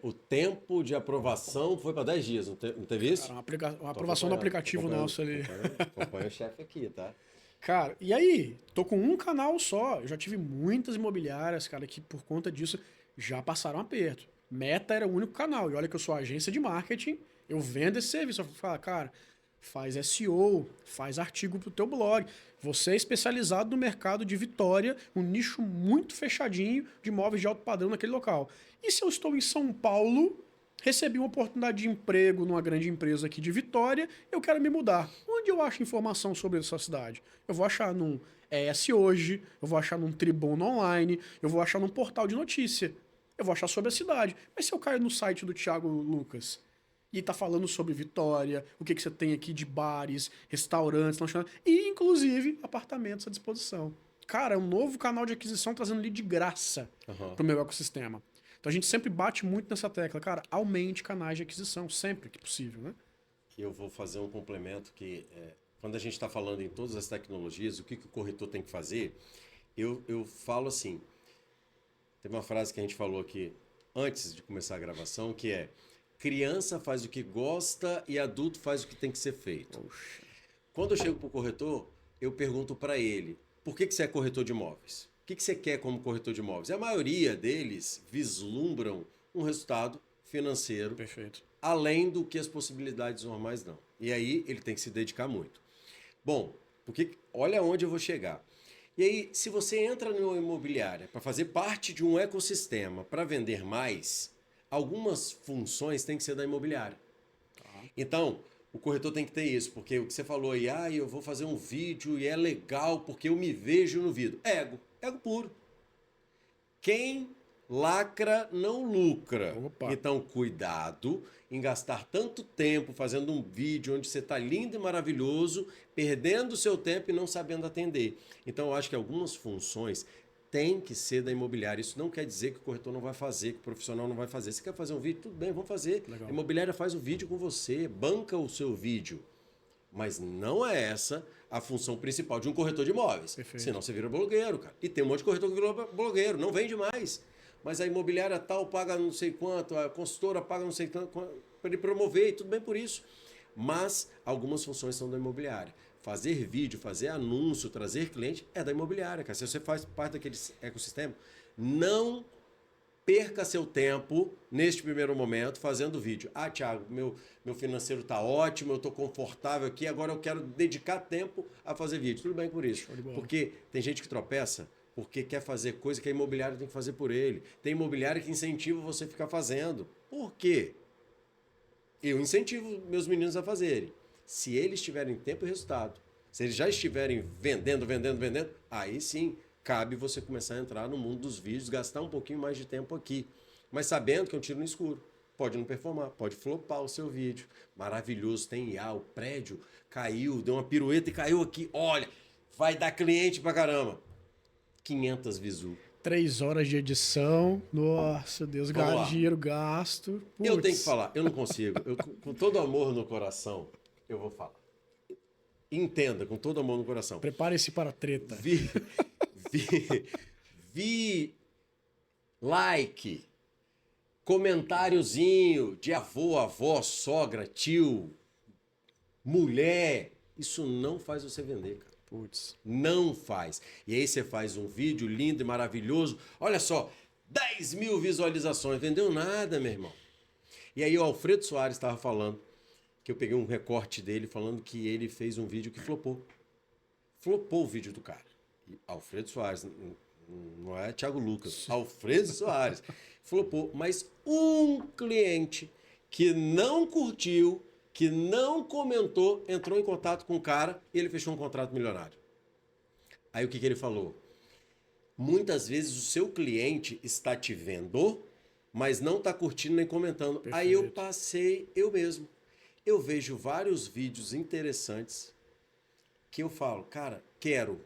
o tempo de aprovação foi para 10 dias, não teve isso?
Cara, uma aprovação do aplicativo nosso ali.
Acompanha o chefe aqui, tá?
Cara, e aí? Tô com um canal só. Eu já tive muitas imobiliárias, cara, que por conta disso já passaram aperto. Meta era o único canal. E olha que eu sou agência de marketing, eu vendo esse serviço. Eu falo, cara, faz SEO, faz artigo pro teu blog. Você é especializado no mercado de Vitória, um nicho muito fechadinho de imóveis de alto padrão naquele local. E se eu estou em São Paulo, recebi uma oportunidade de emprego numa grande empresa aqui de Vitória, eu quero me mudar. Onde eu acho informação sobre essa cidade? Eu vou achar num ES Hoje, eu vou achar num Tribuna Online, eu vou achar num portal de notícia. Eu vou achar sobre a cidade. Mas se eu caio no site do Thiago Lucas e tá falando sobre Vitória, o que você tem aqui de bares, restaurantes, lanchonetes e, inclusive, apartamentos à disposição. Cara, é um novo canal de aquisição trazendo lead de graça pro meu ecossistema. Então a gente sempre bate muito nessa tecla. Cara, aumente canais de aquisição, sempre que possível, né?
Eu vou fazer um complemento que, quando a gente está falando em todas as tecnologias, o que o corretor tem que fazer, eu falo assim, tem uma frase que a gente falou aqui antes de começar a gravação, que é: criança faz o que gosta e adulto faz o que tem que ser feito.
Poxa.
Quando eu chego para o corretor, eu pergunto para ele: por que você é corretor de imóveis? O que você quer como corretor de imóveis? E a maioria deles vislumbram um resultado financeiro,
Perfeito,
além do que as possibilidades normais dão. E aí ele tem que se dedicar muito. Bom, porque olha onde eu vou chegar. E aí, se você entra numa imobiliária para fazer parte de um ecossistema para vender mais, algumas funções têm que ser da imobiliária. Então, o corretor tem que ter isso, porque o que você falou aí, eu vou fazer um vídeo e é legal porque eu me vejo no vídeo. Ego puro. Quem lacra não lucra.
Opa.
Então, cuidado em gastar tanto tempo fazendo um vídeo onde você está lindo e maravilhoso, perdendo o seu tempo e não sabendo atender. Então, eu acho que algumas funções têm que ser da imobiliária. Isso não quer dizer que o corretor não vai fazer, que o profissional não vai fazer. Se quer fazer um vídeo, tudo bem, vamos fazer.
Legal.
A imobiliária faz o vídeo com você, banca o seu vídeo. Mas não é essa a função principal de um corretor de imóveis.
Perfeito.
Senão você vira blogueiro, cara. E tem um monte de corretor que virou blogueiro, não vende mais. Mas a imobiliária tal paga não sei quanto, a consultora paga não sei quanto para ele promover, e tudo bem por isso. Mas algumas funções são da imobiliária. Fazer vídeo, fazer anúncio, trazer cliente é da imobiliária, cara. Se você faz parte daquele ecossistema, não perca seu tempo neste primeiro momento fazendo vídeo. Ah, Thiago, meu financeiro tá ótimo, eu tô confortável aqui, agora eu quero dedicar tempo a fazer vídeo. Tudo bem por isso. Porque tem gente que tropeça porque quer fazer coisa que a imobiliária tem que fazer por ele. Tem imobiliária que incentiva você a ficar fazendo. Por quê? Eu incentivo meus meninos a fazerem. Se eles tiverem tempo e resultado, se eles já estiverem vendendo, aí sim, cabe você começar a entrar no mundo dos vídeos, gastar um pouquinho mais de tempo aqui. Mas sabendo que é um tiro no escuro. Pode não performar, pode flopar o seu vídeo. Maravilhoso, tem IA, o prédio caiu, deu uma pirueta e caiu aqui. Olha, vai dar cliente pra caramba. 500 visu.
3 horas de edição. Nossa, Deus, dinheiro gasto. Puts.
Eu tenho que falar, eu não consigo. Com todo amor no coração, eu vou falar. Entenda, com todo amor no coração.
Prepare-se para a treta.
Vi like, comentáriozinho de avó, sogra, tio, mulher. Isso não faz você vender, cara.
Putz.
Não faz. E aí você faz um vídeo lindo e maravilhoso. Olha só, 10 mil visualizações. Vendeu nada, meu irmão. E aí o Alfredo Soares estava falando, que eu peguei um recorte dele falando que ele fez um vídeo que flopou. Flopou o vídeo do cara. E Alfredo Soares, não é Thiago Lucas. Alfredo Soares. Flopou. Mas um cliente que não curtiu, que não comentou, entrou em contato com o cara e ele fechou um contrato milionário. Aí o que ele falou? Muitas vezes o seu cliente está te vendo, mas não está curtindo nem comentando. Perfeito. Aí eu passei eu mesmo. Eu vejo vários vídeos interessantes que eu falo, cara, quero.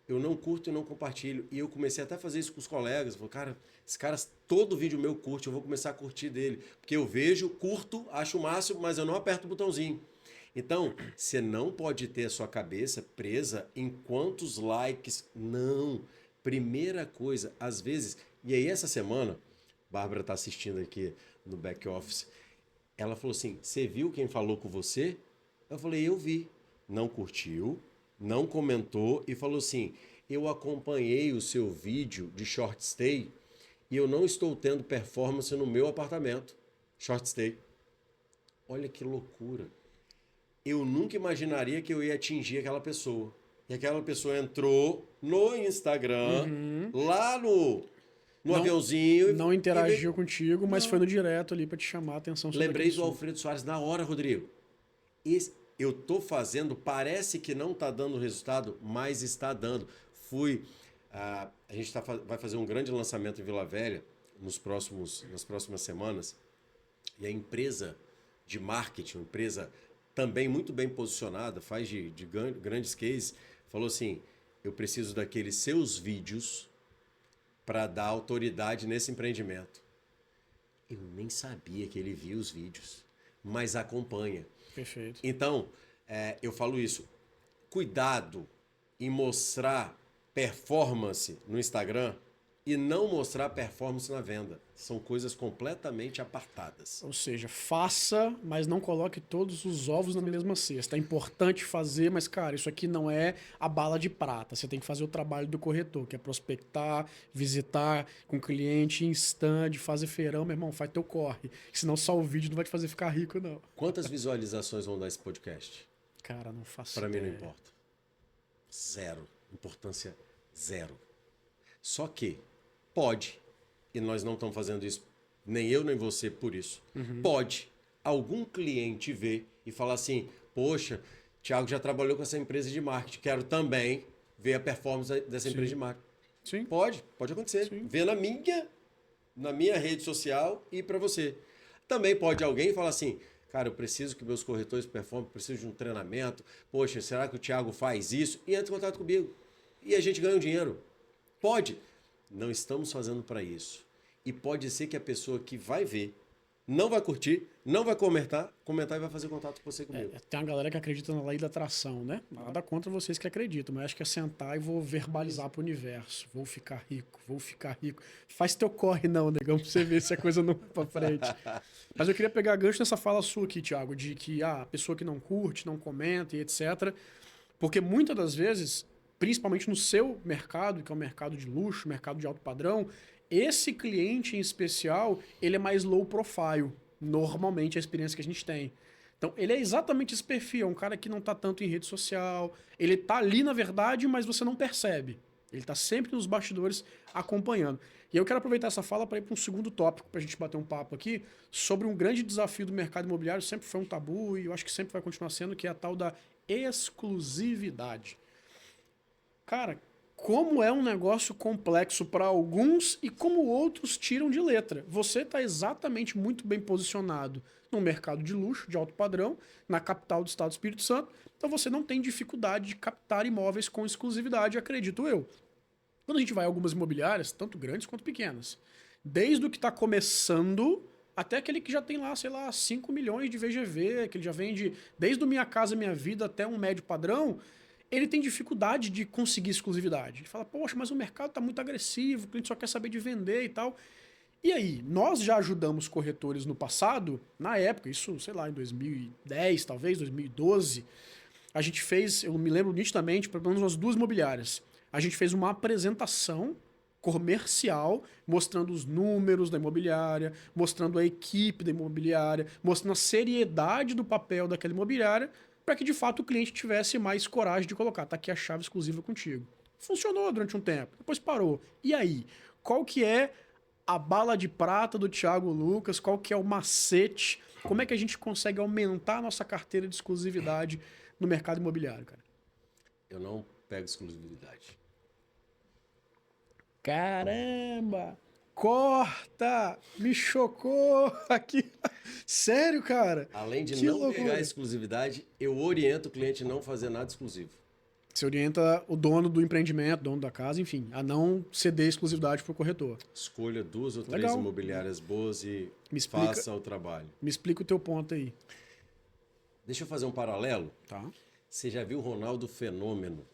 Eu não curto e não compartilho. E eu comecei até a fazer isso com os colegas. Eu falo, cara, esse cara, todo vídeo meu curte, eu vou começar a curtir dele. Porque eu vejo, curto, acho o máximo, mas eu não aperto o botãozinho. Então, você não pode ter a sua cabeça presa em quantos likes. Não. Primeira coisa, às vezes... E aí, essa semana, Bárbara está assistindo aqui no back office, ela falou assim, você viu quem falou com você? Eu falei, eu vi. Não curtiu, não comentou e falou assim, eu acompanhei o seu vídeo de short stay e eu não estou tendo performance no meu apartamento. Short stay. Olha que loucura. Eu nunca imaginaria que eu ia atingir aquela pessoa. E aquela pessoa entrou no Instagram, lá no aviãozinho.
Não interagiu contigo, mas foi no direto ali para te chamar a atenção.
Lembrei do Alfredo Soares na hora, Rodrigo. Eu tô fazendo, parece que não tá dando resultado, mas está dando. A gente vai fazer um grande lançamento em Vila Velha nas próximas semanas. E a empresa de marketing, uma empresa também muito bem posicionada, faz de grandes cases, falou assim, eu preciso daqueles seus vídeos para dar autoridade nesse empreendimento. Eu nem sabia que ele via os vídeos, mas acompanha.
Perfeito.
Então, eu falo isso. Cuidado em mostrar performance no Instagram e não mostrar performance na venda. São coisas completamente apartadas.
Ou seja, faça, mas não coloque todos os ovos na mesma cesta. É importante fazer, mas, cara, isso aqui não é a bala de prata. Você tem que fazer o trabalho do corretor, que é prospectar, visitar com o cliente em stand, fazer feirão. Meu irmão, faz teu corre. Senão só o vídeo não vai te fazer ficar rico, não.
Quantas visualizações vão dar esse podcast?
Cara, não faço
Para
ideia.
mim não importa. Zero. Importância zero. Só que pode, e nós não estamos fazendo isso, nem eu nem você por isso, pode algum cliente ver e falar assim, poxa, Thiago já trabalhou com essa empresa de marketing, quero também ver a performance dessa empresa de marketing.
Sim.
Pode acontecer. Sim. Ver na minha rede social e para você. Também pode alguém falar assim, cara, eu preciso que meus corretores performem, preciso de um treinamento, poxa, será que o Thiago faz isso? E entra em contato comigo. E a gente ganha um dinheiro. Pode. Não estamos fazendo para isso. E pode ser que a pessoa que vai ver não vai curtir, não vai comentar e vai fazer contato com você comigo.
Tem uma galera que acredita na lei da atração, né? Nada contra vocês que acreditam, mas acho que é sentar e vou verbalizar pro universo. Vou ficar rico. Faz teu corre não, negão, pra você ver se a coisa não vai pra frente. Mas eu queria pegar gancho nessa fala sua aqui, Thiago, de que a pessoa que não curte, não comenta e etc. Porque muitas das vezes, principalmente no seu mercado, que é um mercado de luxo, mercado de alto padrão, Esse cliente em especial, ele é mais low profile, normalmente a experiência que a gente tem. Então, ele é exatamente esse perfil, é um cara que não tá tanto em rede social, ele tá ali na verdade, mas você não percebe. Ele tá sempre nos bastidores acompanhando. E eu quero aproveitar essa fala para ir para um segundo tópico, para a gente bater um papo aqui, sobre um grande desafio do mercado imobiliário, sempre foi um tabu e eu acho que sempre vai continuar sendo, que é a tal da exclusividade. Cara, como é um negócio complexo para alguns e como outros tiram de letra. Você está exatamente muito bem posicionado no mercado de luxo, de alto padrão, na capital do estado do Espírito Santo, então você não tem dificuldade de captar imóveis com exclusividade, acredito eu. Quando a gente vai a algumas imobiliárias, tanto grandes quanto pequenas, desde o que está começando até aquele que já tem lá, sei lá, 5 milhões de VGV, que ele já vende desde o Minha Casa Minha Vida até um médio padrão, ele tem dificuldade de conseguir exclusividade. Ele fala, poxa, mas o mercado está muito agressivo, o cliente só quer saber de vender e tal. E aí, nós já ajudamos corretores no passado, na época, isso, sei lá, em 2010, talvez, 2012, a gente fez, eu me lembro nitidamente, pelo menos umas 2 imobiliárias, a gente fez uma apresentação comercial, mostrando os números da imobiliária, mostrando a equipe da imobiliária, mostrando a seriedade do papel daquela imobiliária, para que de fato o cliente tivesse mais coragem de colocar, tá aqui a chave exclusiva contigo. Funcionou durante um tempo, depois parou. E aí, qual que é a bala de prata do Thiago Lucas? Qual que é o macete? Como é que a gente consegue aumentar a nossa carteira de exclusividade no mercado imobiliário, cara?
Eu não pego exclusividade.
Caramba! Corta! Me chocou aqui. Sério, cara?
Além de
Que
não pegar
loucura.
exclusividade, eu oriento o cliente a não fazer nada exclusivo.
Você orienta o dono do empreendimento, dono da casa, enfim, a não ceder exclusividade para o corretor.
Escolha 2 ou 3
Legal.
imobiliárias boas e
Me explica,
faça o trabalho.
me explica o teu ponto aí.
Deixa eu fazer um paralelo.
Tá?
Você já viu o Ronaldo Fenômeno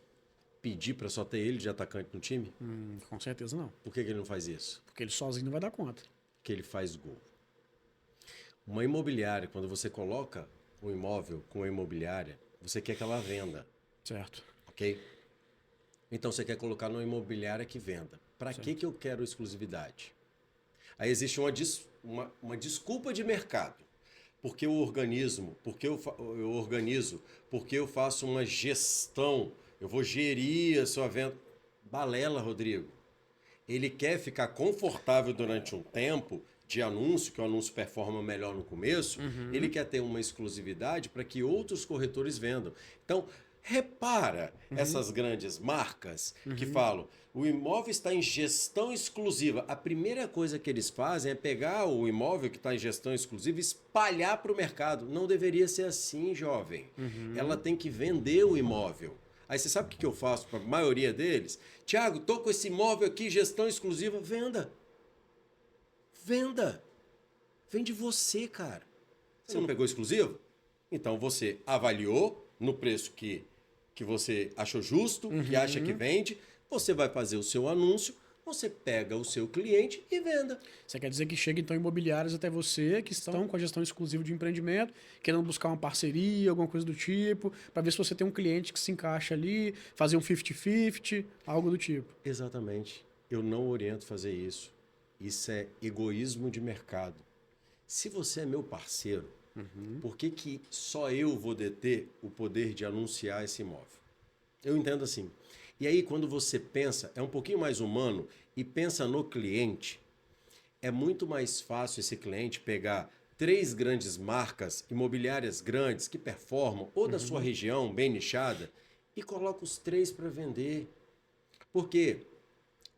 pedir para só ter ele de atacante no time?
Com certeza não.
Por que ele não faz isso?
Porque ele sozinho não vai dar conta.
Porque ele faz gol. Uma imobiliária, quando você coloca um imóvel com a imobiliária, você quer que ela venda,
Certo.
ok? Então você quer colocar numa imobiliária que venda. Para que eu quero exclusividade? Aí existe uma desculpa de mercado. Porque eu organizo, porque eu faço uma gestão, eu vou gerir a sua venda. Balela, Rodrigo. Ele quer ficar confortável durante um tempo de anúncio, que o anúncio performa melhor no começo, ele quer ter uma exclusividade para que outros corretores vendam. Então, repara essas grandes marcas que falam, o imóvel está em gestão exclusiva. A primeira coisa que eles fazem é pegar o imóvel que está em gestão exclusiva e espalhar para o mercado. Não deveria ser assim, jovem. Ela tem que vender o imóvel. Aí você sabe o que eu faço para a maioria deles? Tiago, tô com esse imóvel aqui, gestão exclusiva, venda. Venda. Vende você, cara. Você não pegou exclusivo? Então você avaliou no preço que você achou justo, que acha que vende, você vai fazer o seu anúncio, você pega o seu cliente e venda.
Você quer dizer que chega então imobiliários até você que estão com a gestão exclusiva de empreendimento, querendo buscar uma parceria, alguma coisa do tipo, para ver se você tem um cliente que se encaixa ali, fazer um 50-50, algo do tipo.
Exatamente. Eu não oriento fazer isso. Isso é egoísmo de mercado. Se você é meu parceiro, por que só eu vou deter o poder de anunciar esse imóvel? Eu entendo assim. E aí, quando você pensa, é um pouquinho mais humano e pensa no cliente, é muito mais fácil esse cliente pegar 3 grandes marcas imobiliárias grandes que performam, ou da sua região, bem nichada, e coloca os 3 para vender. Por quê?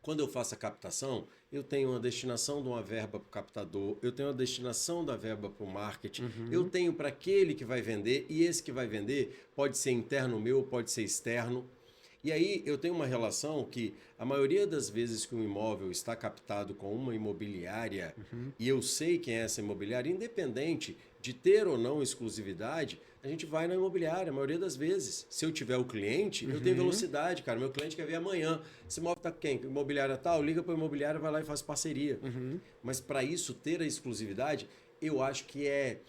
Quando eu faço a captação, eu tenho uma destinação de uma verba para o captador, eu tenho uma destinação da verba para o marketing, eu tenho para aquele que vai vender, e esse que vai vender pode ser interno meu, pode ser externo. E aí eu tenho uma relação que a maioria das vezes que um imóvel está captado com uma imobiliária, e eu sei quem é essa imobiliária, independente de ter ou não exclusividade, a gente vai na imobiliária, a maioria das vezes. Se eu tiver o cliente, eu tenho velocidade, cara. Meu cliente quer ver amanhã. Esse imóvel tá quem? Imobiliária tal, liga para a imobiliária, vai lá e faz parceria. Mas para isso, ter a exclusividade, eu acho que é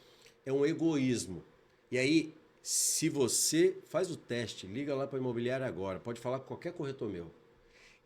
um egoísmo. E aí, se você faz o teste, liga lá para a imobiliária agora, pode falar com qualquer corretor meu.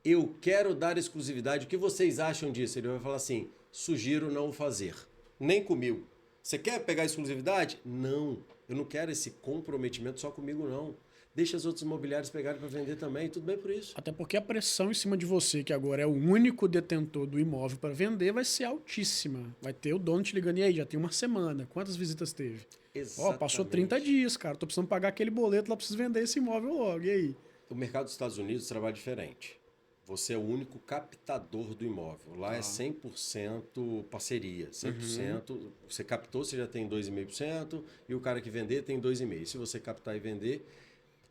eu quero dar exclusividade, o que vocês acham disso? Ele vai falar assim, sugiro não o fazer. Nem comigo. Você quer pegar exclusividade? Não, eu não quero esse comprometimento só comigo, não. Deixa as outras imobiliárias pegarem para vender também, tudo bem por isso.
Até porque a pressão em cima de você, que agora é o único detentor do imóvel para vender, vai ser altíssima. Vai ter o dono te ligando, e aí, já tem uma semana, quantas visitas teve?
Exatamente.
Passou 30 dias, cara, tô precisando pagar aquele boleto lá, preciso vender esse imóvel logo, e aí?
O mercado dos Estados Unidos trabalha diferente. Você é o único captador do imóvel. Lá é 100% parceria. 100%. Você captou, você já tem 2,5%. E o cara que vender tem 2,5%. Se você captar e vender...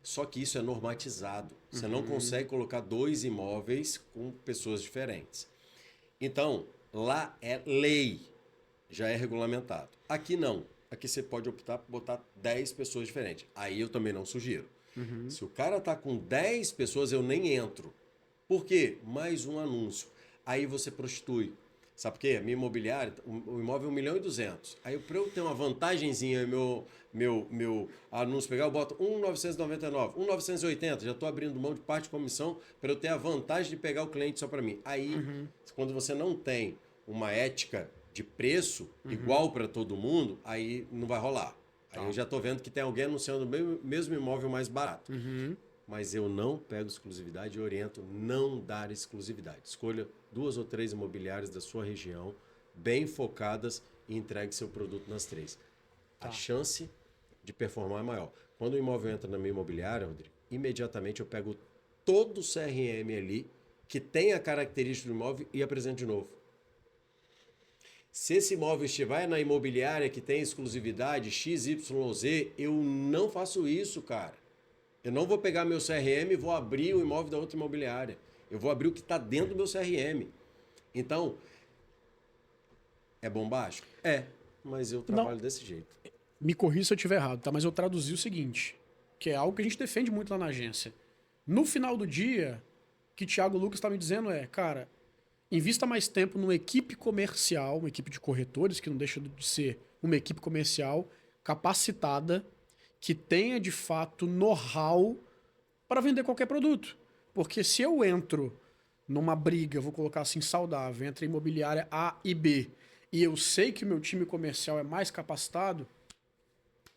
Só que isso é normatizado. Você não consegue colocar 2 imóveis com pessoas diferentes. Então, lá é lei. Já é regulamentado. Aqui não. Aqui você pode optar por botar 10 pessoas diferentes. Aí eu também não sugiro. Se o cara tá com 10 pessoas, eu nem entro. Por quê? Mais um anúncio. Aí você prostitui. Sabe por quê? A minha imobiliária, o imóvel é 1.200.000. Aí para eu ter uma vantagenzinha, meu anúncio pegar, eu boto 1.999, 1.980. Já estou abrindo mão de parte de comissão para eu ter a vantagem de pegar o cliente só para mim. Aí, quando você não tem uma ética de preço igual para todo mundo, aí não vai rolar. Aí eu já estou vendo que tem alguém anunciando o mesmo imóvel mais barato. Mas eu não pego exclusividade e oriento não dar exclusividade. Escolha 2 ou 3 imobiliárias da sua região, bem focadas, e entregue seu produto nas 3. A chance de performar é maior. Quando o imóvel entra na minha imobiliária, Rodrigo, imediatamente eu pego todo o CRM ali, que tem a característica do imóvel, e apresento de novo. Se esse imóvel estiver na imobiliária que tem exclusividade XYZ, eu não faço isso, cara. Eu não vou pegar meu CRM e vou abrir o imóvel da outra imobiliária. Eu vou abrir o que está dentro do meu CRM. Então, é bombástico? É, mas eu trabalho desse jeito.
Me corrija se eu estiver errado, tá? Mas eu traduzi o seguinte, que é algo que a gente defende muito lá na agência. No final do dia, o que o Thiago Lucas está me dizendo é, cara, invista mais tempo numa equipe comercial, uma equipe de corretores, que não deixa de ser uma equipe comercial capacitada, que tenha de fato know-how para vender qualquer produto. Porque se eu entro numa briga, vou colocar assim, saudável, entre a imobiliária A e B, e eu sei que o meu time comercial é mais capacitado,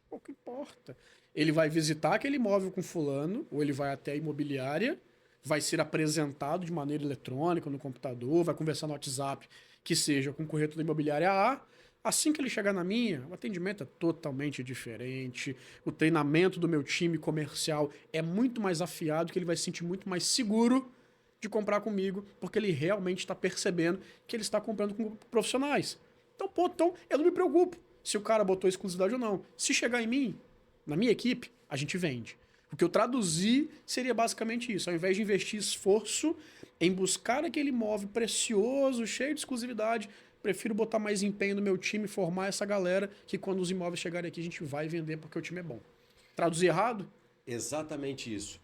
pouco importa. Ele vai visitar aquele imóvel com fulano, ou ele vai até a imobiliária, vai ser apresentado de maneira eletrônica no computador, vai conversar no WhatsApp, que seja com o corretor da imobiliária A. Assim que ele chegar na minha, o atendimento é totalmente diferente, o treinamento do meu time comercial é muito mais afiado, que ele vai se sentir muito mais seguro de comprar comigo, porque ele realmente está percebendo que ele está comprando com profissionais. Então, ponto. Então, eu não me preocupo se o cara botou exclusividade ou não. Se chegar em mim, na minha equipe, a gente vende. O que eu traduzi seria basicamente isso. Ao invés de investir esforço em buscar aquele imóvel precioso, cheio de exclusividade, prefiro botar mais empenho no meu time, formar essa galera, que quando os imóveis chegarem aqui, a gente vai vender porque o time é bom. Traduzir errado?
Exatamente isso.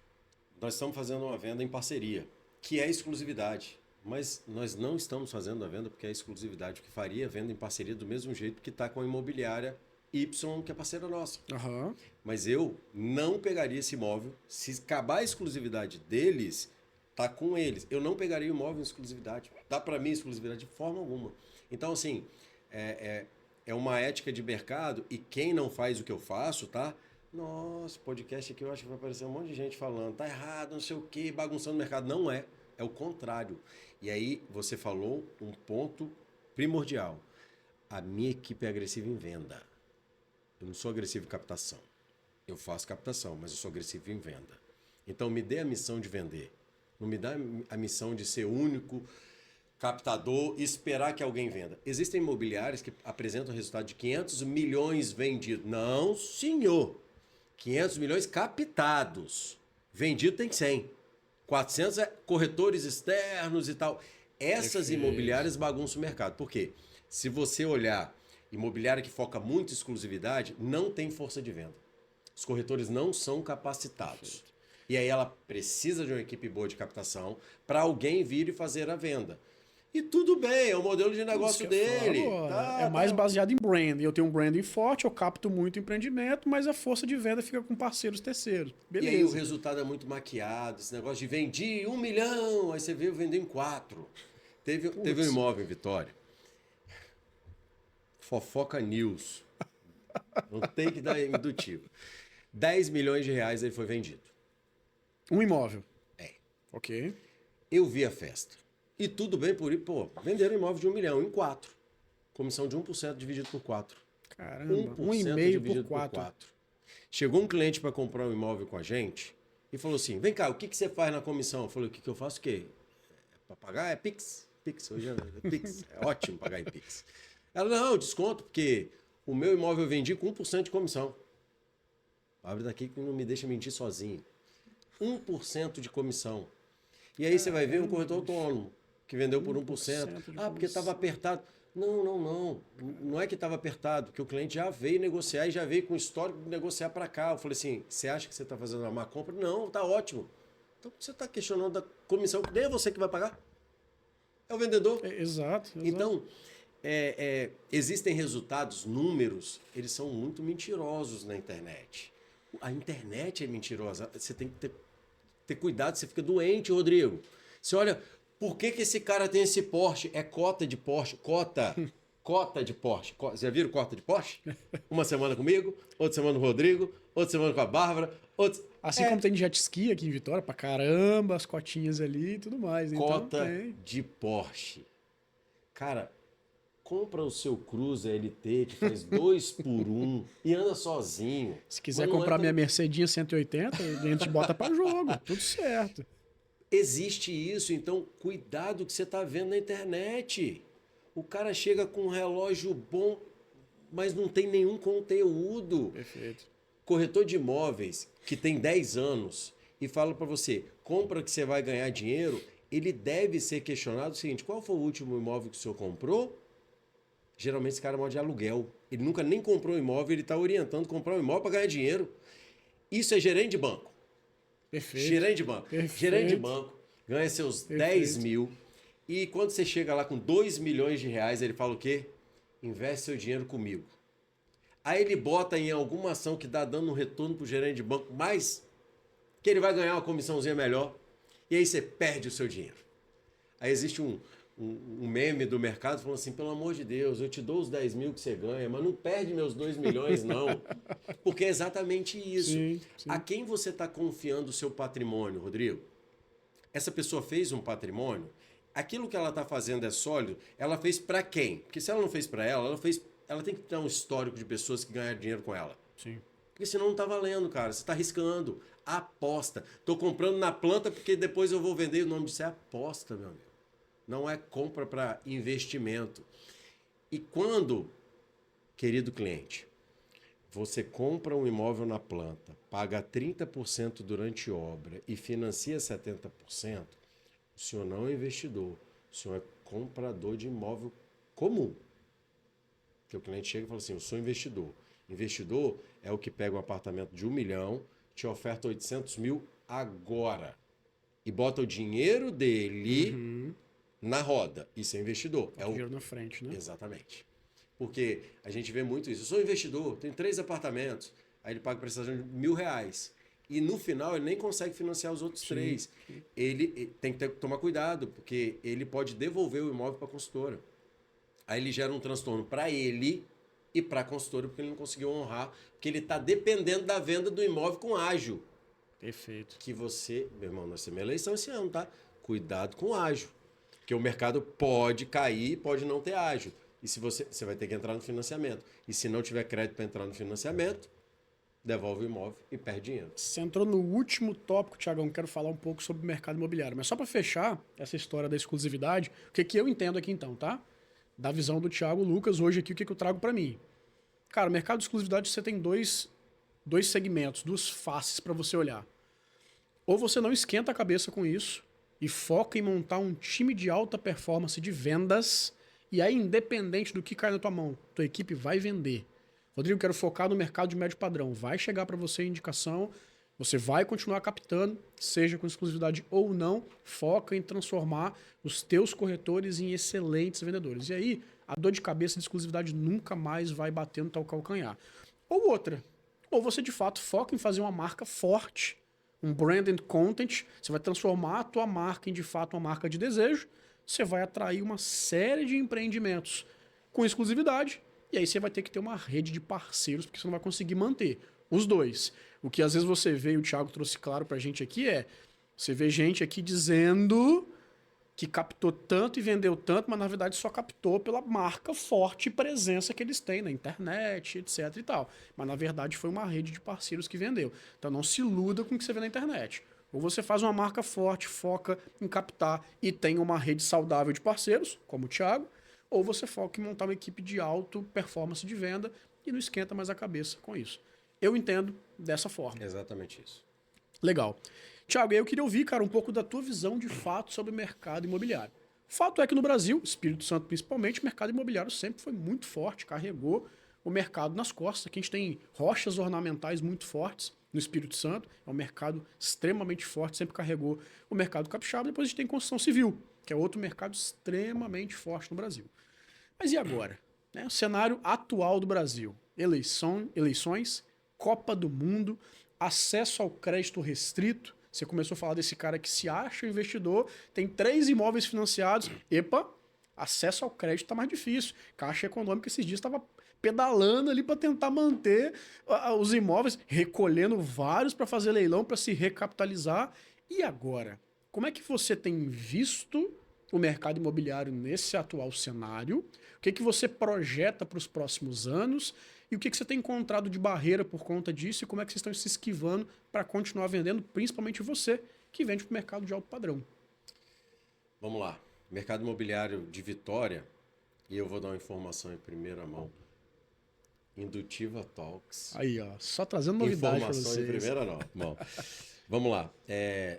Nós estamos fazendo uma venda em parceria, que é exclusividade. Mas nós não estamos fazendo a venda porque é exclusividade, porque faria a venda em parceria do mesmo jeito que está com a imobiliária Y, que é parceira nossa. Mas eu não pegaria esse imóvel, se acabar a exclusividade deles, tá com eles. Eu não pegaria o imóvel em exclusividade. Dá para mim exclusividade de forma alguma. Então, assim, é uma ética de mercado, e quem não faz o que eu faço, tá? Nossa, podcast aqui eu acho que vai aparecer um monte de gente falando, tá errado, não sei o quê, bagunçando o mercado. Não é. É o contrário. E aí você falou um ponto primordial. A minha equipe é agressiva em venda. Eu não sou agressivo em captação. Eu faço captação, mas eu sou agressivo em venda. Então me dê a missão de vender. Não me dá a missão de ser único captador e esperar que alguém venda. Existem imobiliários que apresentam resultado de 500 milhões vendidos. Não, senhor. 500 milhões captados. Vendido tem 100. 400 é corretores externos e tal. Essas imobiliárias bagunçam o mercado. Por quê? Se você olhar imobiliária que foca muito em exclusividade, não tem força de venda. Os corretores não são capacitados. Perfeito. E aí ela precisa de uma equipe boa de captação para alguém vir e fazer a venda. E tudo bem, é o modelo de negócio dele.
É mais baseado em branding. Eu tenho um branding forte, eu capto muito empreendimento, mas a força de venda fica com parceiros terceiros. Beleza.
E aí o resultado é muito maquiado. Esse negócio de vendi 1 milhão, aí você veio vender em 4. Teve um imóvel em Vitória. Fofoca News. Não tem que dar indutivo. 10 milhões de reais ele foi vendido.
Um imóvel.
É.
Ok.
Eu vi a festa. E tudo bem por ir, pô, venderam um imóvel de 1 milhão em 4. Comissão de 1% dividido por 4.
Caramba,
1,5
dividido por 4.
Chegou um cliente para comprar um imóvel com a gente e falou assim, vem cá, o que você faz na comissão? Eu falei, o que eu faço o quê? É para pagar? É Pix. Pix, hoje é Pix. É ótimo pagar em Pix. Ela, não, desconto, porque o meu imóvel eu vendi com 1% de comissão. Abre daqui que não me deixa mentir sozinho. 1% de comissão. E aí você vai ver um corretor autônomo que vendeu por 1%. Ah, porque estava apertado. Não. Não é que estava apertado, porque o cliente já veio negociar e já veio com histórico de negociar para cá. Eu falei assim, você acha que você está fazendo uma má compra? Não, tá ótimo. Então você está questionando da comissão que nem é você que vai pagar. É o vendedor.
Exato.
Então, existem resultados, números, eles são muito mentirosos na internet. A internet é mentirosa. Você tem que ter cuidado, você fica doente, Rodrigo. Você olha, por que esse cara tem esse Porsche? É cota de Porsche. Cota de Porsche. Já viram cota de Porsche? Uma semana comigo, outra semana com o Rodrigo, outra semana com a Bárbara.
Assim como tem jet ski aqui em Vitória, pra caramba, as cotinhas ali e tudo mais.
Cota de Porsche. Cara, compra o seu Cruze LT, que faz 2 por 1 e anda sozinho.
Se quiser comprar minha Mercedinha 180, a gente bota pra jogo. Tudo certo.
Existe isso, então cuidado que você está vendo na internet. O cara chega com um relógio bom, mas não tem nenhum conteúdo.
Perfeito.
Corretor de imóveis que tem 10 anos e fala para você, compra que você vai ganhar dinheiro, ele deve ser questionado o seguinte, qual foi o último imóvel que o senhor comprou? Geralmente esse cara mora de aluguel. Ele nunca nem comprou um imóvel, ele está orientando comprar um imóvel para ganhar dinheiro. Isso é gerente de banco.
Perfeito.
Gerente de banco.
Perfeito.
Gerente de banco ganha seus 10 mil e quando você chega lá com 2 milhões de reais, ele fala o quê? Investe seu dinheiro comigo. Aí ele bota em alguma ação que dá dando um retorno para o gerente de banco, mas que ele vai ganhar uma comissãozinha melhor e aí você perde o seu dinheiro. Aí existe um meme do mercado falando assim, pelo amor de Deus, eu te dou os 10 mil que você ganha, mas não perde meus 2 milhões não. Porque é exatamente isso.
Sim.
A quem você está confiando o seu patrimônio, Rodrigo? Essa pessoa fez um patrimônio, aquilo que ela está fazendo é sólido, ela fez para quem? Porque se ela não fez para ela tem que ter um histórico de pessoas que ganharam dinheiro com ela.
Sim.
Porque senão não tá valendo, cara. Você tá arriscando. Aposta. Tô comprando na planta porque depois eu vou vender. O nome disso é aposta, meu amigo. Não é compra para investimento. E quando, querido cliente, você compra um imóvel na planta, paga 30% durante obra e financia 70%, o senhor não é investidor. O senhor é comprador de imóvel comum. Que o cliente chega e fala assim, eu sou investidor. Investidor é o que pega um apartamento de 1 milhão, te oferta 800 mil agora. E bota o dinheiro dele na roda. Isso é investidor.
É o dinheiro na frente, né?
Exatamente. Porque a gente vê muito isso. Eu sou investidor, tenho 3 apartamentos. Aí ele paga prestação de R$1.000. E no final ele nem consegue financiar os outros 3. Ele tem que tomar cuidado, porque ele pode devolver o imóvel para a consultora. Aí ele gera um transtorno para ele e para a consultora, porque ele não conseguiu honrar, porque ele está dependendo da venda do imóvel com ágio.
Perfeito.
Que você, meu irmão, nós temos eleição esse ano, tá? Cuidado com ágio. Porque o mercado pode cair, pode não ter ágio. E se você vai ter que entrar no financiamento. E se não tiver crédito para entrar no financiamento, devolve o imóvel e perde dinheiro.
Você entrou no último tópico, Thiagão, quero falar um pouco sobre o mercado imobiliário. Mas só para fechar essa história da exclusividade, o que eu entendo aqui então, tá? Da visão do Thiago Lucas, hoje aqui o que eu trago para mim. Cara, o mercado de exclusividade você tem dois segmentos, duas faces para você olhar. Ou você não esquenta a cabeça com isso e foca em montar um time de alta performance de vendas e aí, independente do que cai na tua mão, tua equipe vai vender. Rodrigo, quero focar no mercado de médio padrão. Vai chegar para você a indicação Você vai continuar captando, seja com exclusividade ou não, foca em transformar os teus corretores em excelentes vendedores. E aí, a dor de cabeça de exclusividade nunca mais vai bater no tal calcanhar. Ou outra, ou você de fato foca em fazer uma marca forte, um branded content, você vai transformar a tua marca em de fato uma marca de desejo, você vai atrair uma série de empreendimentos com exclusividade, e aí você vai ter que ter uma rede de parceiros, porque você não vai conseguir manter os dois. O que às vezes você vê, e o Thiago trouxe claro pra gente aqui, você vê gente aqui dizendo que captou tanto e vendeu tanto, mas na verdade só captou pela marca forte e presença que eles têm na internet, etc e tal. Mas na verdade foi uma rede de parceiros que vendeu. Então não se iluda com o que você vê na internet. Ou você faz uma marca forte, foca em captar e tem uma rede saudável de parceiros, como o Thiago, ou você foca em montar uma equipe de alto performance de venda e não esquenta mais a cabeça com isso. Eu entendo dessa forma.
Exatamente isso.
Legal. Tiago, eu queria ouvir, cara, um pouco da tua visão de fato sobre o mercado imobiliário. Fato é que no Brasil, Espírito Santo principalmente, o mercado imobiliário sempre foi muito forte, carregou o mercado nas costas. Aqui a gente tem rochas ornamentais muito fortes no Espírito Santo, é um mercado extremamente forte, sempre carregou o mercado capixaba. Depois a gente tem construção civil, que é outro mercado extremamente forte no Brasil. Mas e agora? Né? O cenário atual do Brasil. Eleições, Copa do Mundo, acesso ao crédito restrito. Você começou a falar desse cara que se acha investidor, tem 3 imóveis financiados. Epa, acesso ao crédito está mais difícil. Caixa Econômica esses dias estava pedalando ali para tentar manter os imóveis, recolhendo vários para fazer leilão, para se recapitalizar. E agora? Como é que você tem visto o mercado imobiliário nesse atual cenário? O que você projeta para os próximos anos? E o que você tem encontrado de barreira por conta disso? E como é que vocês estão se esquivando para continuar vendendo, principalmente você, que vende para o mercado de alto padrão?
Vamos lá. Mercado imobiliário de Vitória, e eu vou dar uma informação em primeira mão. Indutiva Talks.
Aí, ó, só trazendo novidade para vocês.
Informação em primeira mão. Vamos lá.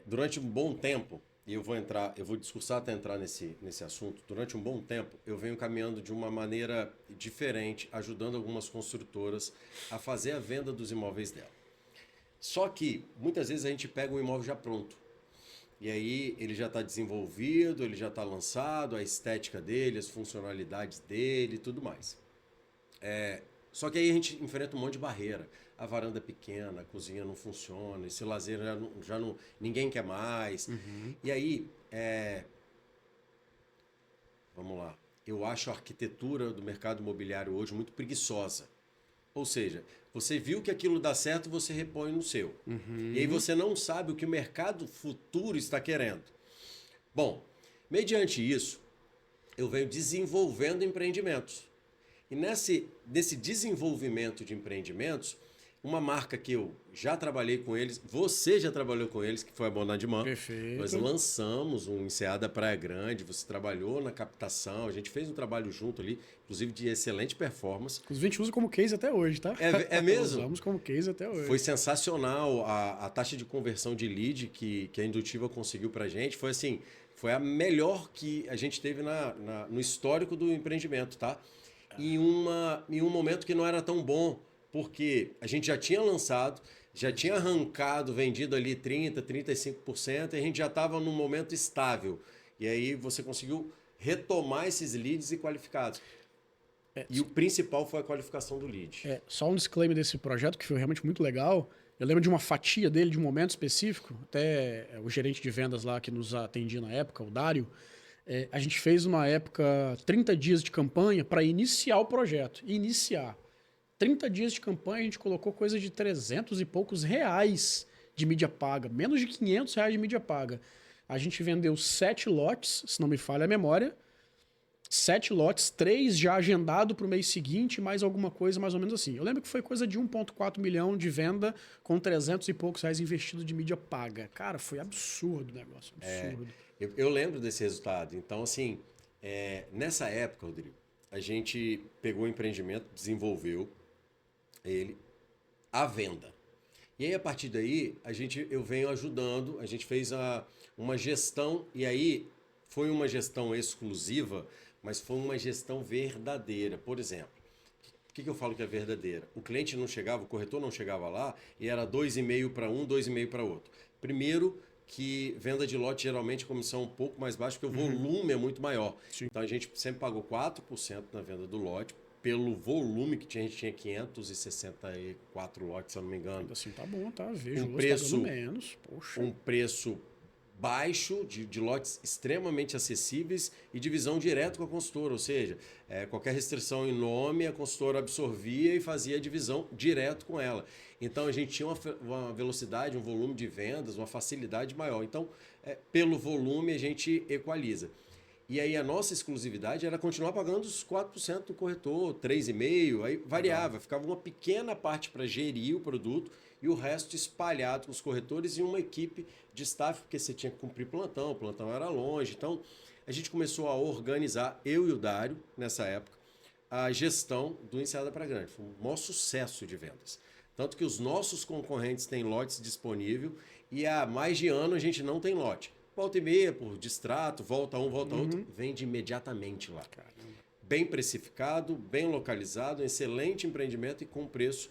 Durante um bom tempo, e eu vou discursar até entrar nesse assunto. Durante um bom tempo, eu venho caminhando de uma maneira diferente, ajudando algumas construtoras a fazer a venda dos imóveis dela. Só que, muitas vezes, a gente pega um imóvel já pronto. E aí, ele já está desenvolvido, ele já está lançado, a estética dele, as funcionalidades dele e tudo mais. Só que aí a gente enfrenta um monte de barreira. A varanda é pequena, a cozinha não funciona, esse lazer já não ninguém quer mais.
Uhum.
E aí, vamos lá, eu acho a arquitetura do mercado imobiliário hoje muito preguiçosa. Ou seja, você viu que aquilo dá certo, você repõe no seu.
Uhum.
E aí você não sabe o que o mercado futuro está querendo. Bom, mediante isso, eu venho desenvolvendo empreendimentos. E nesse desenvolvimento de empreendimentos, uma marca que eu já trabalhei com eles, você já trabalhou com eles, que foi a Bonadimã.
Perfeito.
Nós lançamos um Enseada Praia Grande, você trabalhou na captação, a gente fez um trabalho junto ali, inclusive de excelente performance.
Inclusive a gente usa como case até hoje, tá?
É mesmo?
Usamos como case até hoje.
Foi sensacional a taxa de conversão de lead que a Indutiva conseguiu pra gente, foi assim, foi a melhor que a gente teve no histórico do empreendimento, tá? Em um momento que não era tão bom, porque a gente já tinha lançado, já tinha arrancado, vendido ali 30%, 35%, e a gente já estava num momento estável. E aí você conseguiu retomar esses leads e qualificados. E o principal foi a qualificação do lead.
Só um disclaimer desse projeto, que foi realmente muito legal. Eu lembro de uma fatia dele, de um momento específico, até o gerente de vendas lá que nos atendia na época, o Dário, a gente fez uma época 30 dias de campanha para iniciar o projeto. Iniciar. 30 dias de campanha, a gente colocou coisa de 300 e poucos reais de mídia paga. Menos de 500 reais de mídia paga. A gente vendeu 7 lotes, se não me falha a memória. 7 lotes, 3 já agendado para o mês seguinte, mais alguma coisa mais ou menos assim. Eu lembro que foi coisa de 1,4 milhão de venda com 300 e poucos reais investido de mídia paga. Cara, foi absurdo o negócio, absurdo.
Eu lembro desse resultado. Então, assim, nessa época, Rodrigo, a gente pegou o empreendimento, desenvolveu ele à venda. E aí, a partir daí, eu venho ajudando, a gente fez uma gestão, e aí foi uma gestão exclusiva, mas foi uma gestão verdadeira. Por exemplo, que eu falo que é verdadeira? O cliente não chegava, o corretor não chegava lá e era 2,5 para um, 2,5 para outro. Primeiro, que venda de lote geralmente a comissão é um pouco mais baixa, porque o volume é muito maior.
Sim.
Então a gente sempre pagou 4% na venda do lote, pelo volume que tinha, a gente tinha 564 lotes, se eu não me engano.
Ainda assim tá bom, tá? Vejo
Um preço,
tá menos. Poxa.
um preço baixo, de lotes extremamente acessíveis e divisão direto com a consultora, ou seja, qualquer restrição em nome, a consultora absorvia e fazia a divisão direto com ela. Então a gente tinha uma velocidade, um volume de vendas, uma facilidade maior. Então, pelo volume, a gente equaliza. E aí a nossa exclusividade era continuar pagando os 4% do corretor, 3,5%, aí variava, ficava uma pequena parte para gerir o produto e o resto espalhado com os corretores e uma equipe de staff, porque você tinha que cumprir plantão, o plantão era longe. Então a gente começou a organizar, eu e o Dário, nessa época, a gestão do Enseada para Grande. Foi um maior sucesso de vendas. Tanto que os nossos concorrentes têm lotes disponíveis e há mais de ano a gente não tem lote. Volta e meia, por distrato, volta um, volta outro, vende imediatamente lá.
Caramba.
Bem precificado, bem localizado, excelente empreendimento e com preço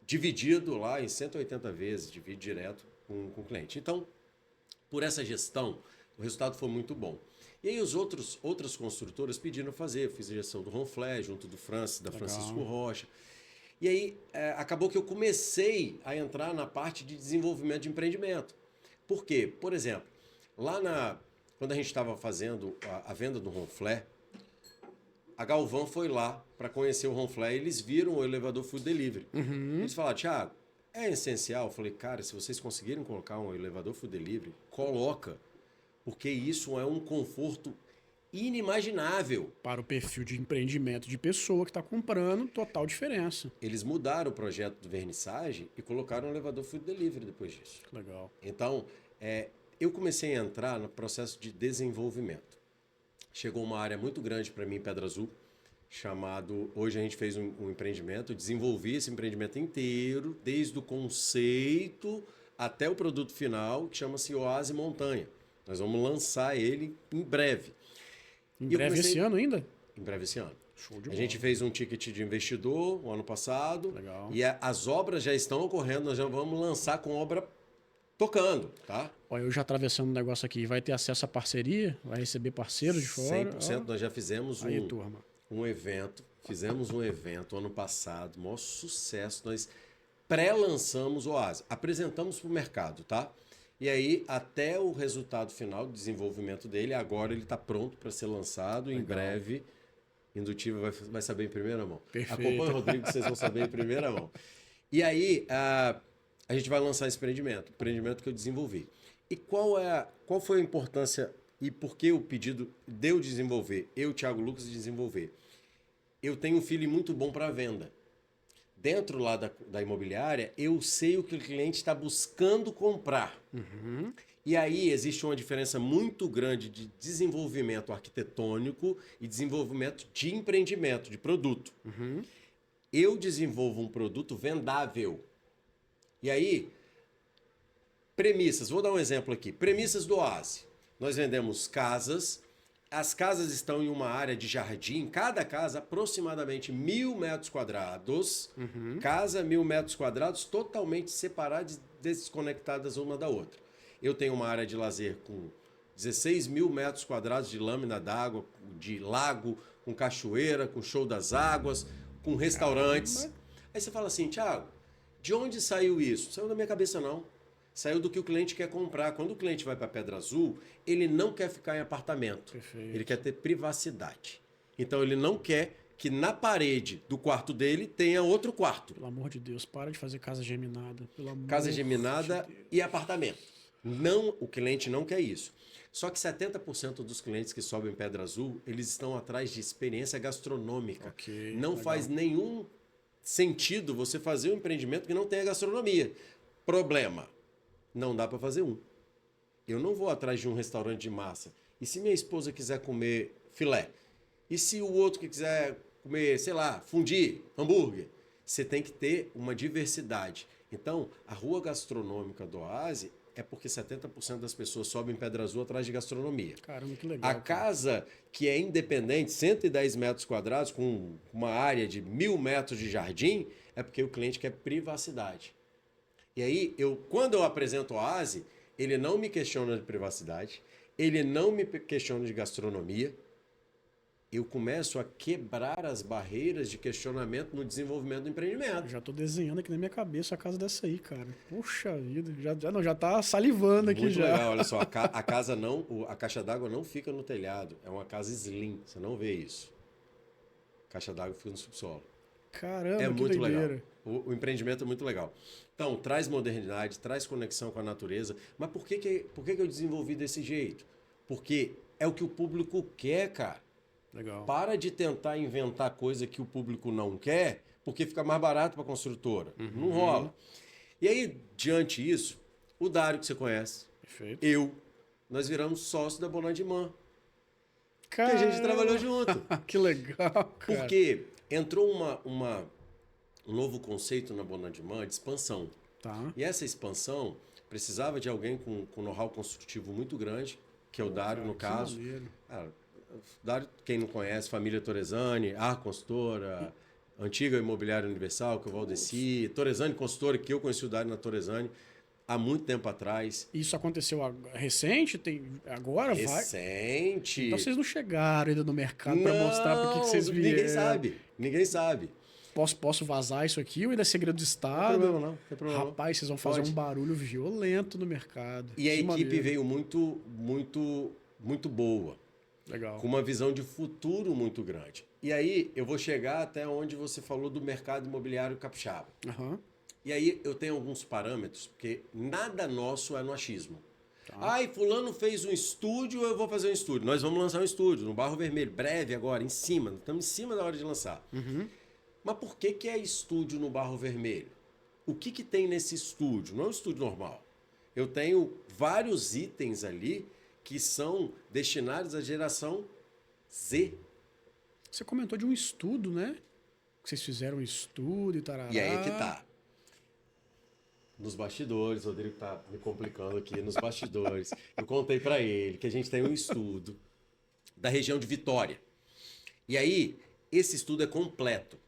dividido lá em 180 vezes, divide direto com o cliente. Então, por essa gestão, o resultado foi muito bom. E aí outras construtoras pediram fazer. Eu fiz a gestão do Ronflé, junto do da Francisco Rocha. E aí acabou que eu comecei a entrar na parte de desenvolvimento de empreendimento. Por quê? Por exemplo, quando a gente estava fazendo a venda do Ronflé, a Galvão foi lá para conhecer o Ronflé e eles viram o elevador Food Delivery. Eles falaram, Thiago, é essencial? Eu falei, cara, se vocês conseguirem colocar um elevador Food Delivery, coloca, porque isso é um conforto inimaginável.
Para o perfil de empreendimento de pessoa que está comprando, total diferença.
Eles mudaram o projeto do vernissage e colocaram um elevador Food Delivery depois disso.
Legal.
Então, eu comecei a entrar no processo de desenvolvimento. Chegou uma área muito grande para mim em Pedra Azul, hoje a gente fez um empreendimento, desenvolvi esse empreendimento inteiro, desde o conceito até o produto final, que chama-se Oase Montanha. Nós vamos lançar ele em breve.
Em breve esse ano ainda?
Em breve esse ano.
Show de bola.
A gente fez um ticket de investidor o ano passado.
Legal.
E as obras já estão ocorrendo, nós já vamos lançar com obra tocando, tá?
Olha, eu já atravessando o negócio aqui, vai ter acesso à parceria? Vai receber parceiros de fora?
100%. Nós já fizemos
turma.
um evento. Fizemos um evento ano passado, maior sucesso. Nós pré-lançamos o Oase. Apresentamos para o mercado, tá? E aí, até o resultado final do desenvolvimento dele, agora ele está pronto para ser lançado. Legal. Em breve, Indutiva vai saber em primeira mão.
Perfeito.
Acompanhe o Rodrigo, que vocês vão saber em primeira mão. E aí, a gente vai lançar esse empreendimento que eu desenvolvi. E qual foi a importância e por que o pedido de eu desenvolver, eu, Thiago Lucas, desenvolver? Eu tenho um feeling muito bom para venda. Dentro lá da imobiliária, eu sei o que o cliente está buscando comprar. E aí existe uma diferença muito grande de desenvolvimento arquitetônico e desenvolvimento de empreendimento, de produto. Eu desenvolvo um produto vendável. E aí, premissas, vou dar um exemplo aqui. Premissas do Oase. Nós vendemos casas. As casas estão em uma área de jardim, cada casa aproximadamente 1.000 metros quadrados. Casa, 1.000 metros quadrados, totalmente separadas e desconectadas uma da outra. Eu tenho uma área de lazer com 16.000 metros quadrados de lâmina d'água, de lago, com cachoeira, com show das águas, com restaurantes. Caramba. Aí você fala assim, Thiago, de onde saiu isso? Saiu da minha cabeça, não. Saiu do que o cliente quer comprar. Quando o cliente vai para Pedra Azul, ele não quer ficar em apartamento.
Perfeito.
Ele quer ter privacidade. Então, ele não quer que na parede do quarto dele tenha outro quarto.
Pelo amor de Deus, para de fazer casa geminada.
Casa geminada e apartamento. Não, o cliente não quer isso. Só que 70% dos clientes que sobem Pedra Azul, eles estão atrás de experiência gastronômica.
Okay,
não
legal.
Faz nenhum sentido você fazer um empreendimento que não tenha gastronomia. Problema. Não dá para fazer um. Eu não vou atrás de um restaurante de massa. E se minha esposa quiser comer filé? E se o outro que quiser comer, sei lá, fundi, hambúrguer? Você tem que ter uma diversidade. Então, a rua gastronômica do Oase, é porque 70% das pessoas sobem Pedra Azul atrás de gastronomia.
Caramba, que legal.
A casa que é independente, 110 metros quadrados, com uma área de 1.000 metros de jardim, é porque o cliente quer privacidade. E aí, quando eu apresento o Oasi, ele não me questiona de privacidade, ele não me questiona de gastronomia, eu começo a quebrar as barreiras de questionamento no desenvolvimento do empreendimento.
Já tô desenhando aqui na minha cabeça a casa dessa aí, cara. Puxa vida, já tá salivando aqui.
Muito
já.
legal, olha só, a casa não, a caixa d'água não fica no telhado, é uma casa slim, você não vê isso. A caixa d'água fica no subsolo.
Caramba,
É
que
muito
doideira.
legal. O empreendimento é muito legal. Então, traz modernidade, traz conexão com a natureza. Mas por que eu desenvolvi desse jeito? Porque é o que o público quer, cara.
Legal.
Para de tentar inventar coisa que o público não quer, porque fica mais barato para a construtora. Não rola. E aí, diante disso, o Dário, que você conhece,
Perfeito.
nós viramos sócios da Bonadimã. Que
Cara...
a gente trabalhou junto.
Que legal, cara.
Porque entrou um novo conceito na Bonadimã de expansão.
Tá.
E essa expansão precisava de alguém com know-how construtivo muito grande, que é o Dário, no caso. Dário, quem não conhece, família Torresani, a consultora, antiga Imobiliária Universal, que é o Valdeci, Torresani consultora, que eu conheci o Dário na Torresani há muito tempo atrás.
Isso aconteceu recente? Agora vai?
Recente.
Então vocês não chegaram ainda no mercado para mostrar por que vocês vieram.
Ninguém sabe.
Posso vazar isso aqui ou ainda é segredo de Estado?
Não tem problema.
Rapaz, vocês vão fazer um barulho violento no mercado.
E a equipe veio muito boa.
Legal.
Com uma visão de futuro muito grande. E aí eu vou chegar até onde você falou do mercado imobiliário capixaba.
Uhum.
E aí eu tenho alguns parâmetros, porque nada nosso é no achismo.
Tá.
Ai, fulano fez um estúdio, eu vou fazer um estúdio. Nós vamos lançar um estúdio no Barro Vermelho, breve agora, estamos em cima da hora de lançar.
Uhum.
Mas por que é estúdio no Barro Vermelho? O que tem nesse estúdio? Não é um estúdio normal. Eu tenho vários itens ali que são destinados à geração Z.
Você comentou de um estudo, né? Que vocês fizeram um estudo e tarará.
E aí que tá. Nos bastidores, o Rodrigo tá me complicando aqui, nos bastidores. Eu contei para ele que a gente tem um estudo da região de Vitória. E aí, esse estudo é completo.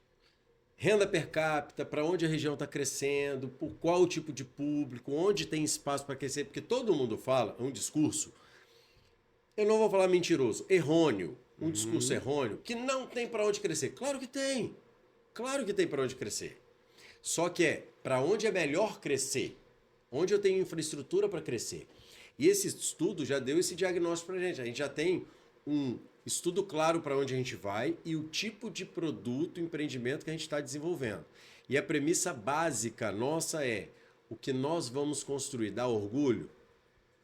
Renda per capita, para onde a região está crescendo, por qual tipo de público, onde tem espaço para crescer, porque todo mundo fala, é um discurso, eu não vou falar mentiroso, errôneo, um discurso errôneo, que não tem para onde crescer. Claro que tem para onde crescer. Só que é para onde é melhor crescer, onde eu tenho infraestrutura para crescer. E esse estudo já deu esse diagnóstico para a gente já tem um estudo claro para onde a gente vai e o tipo de produto, empreendimento que a gente está desenvolvendo. E a premissa básica nossa é o que nós vamos construir dá orgulho?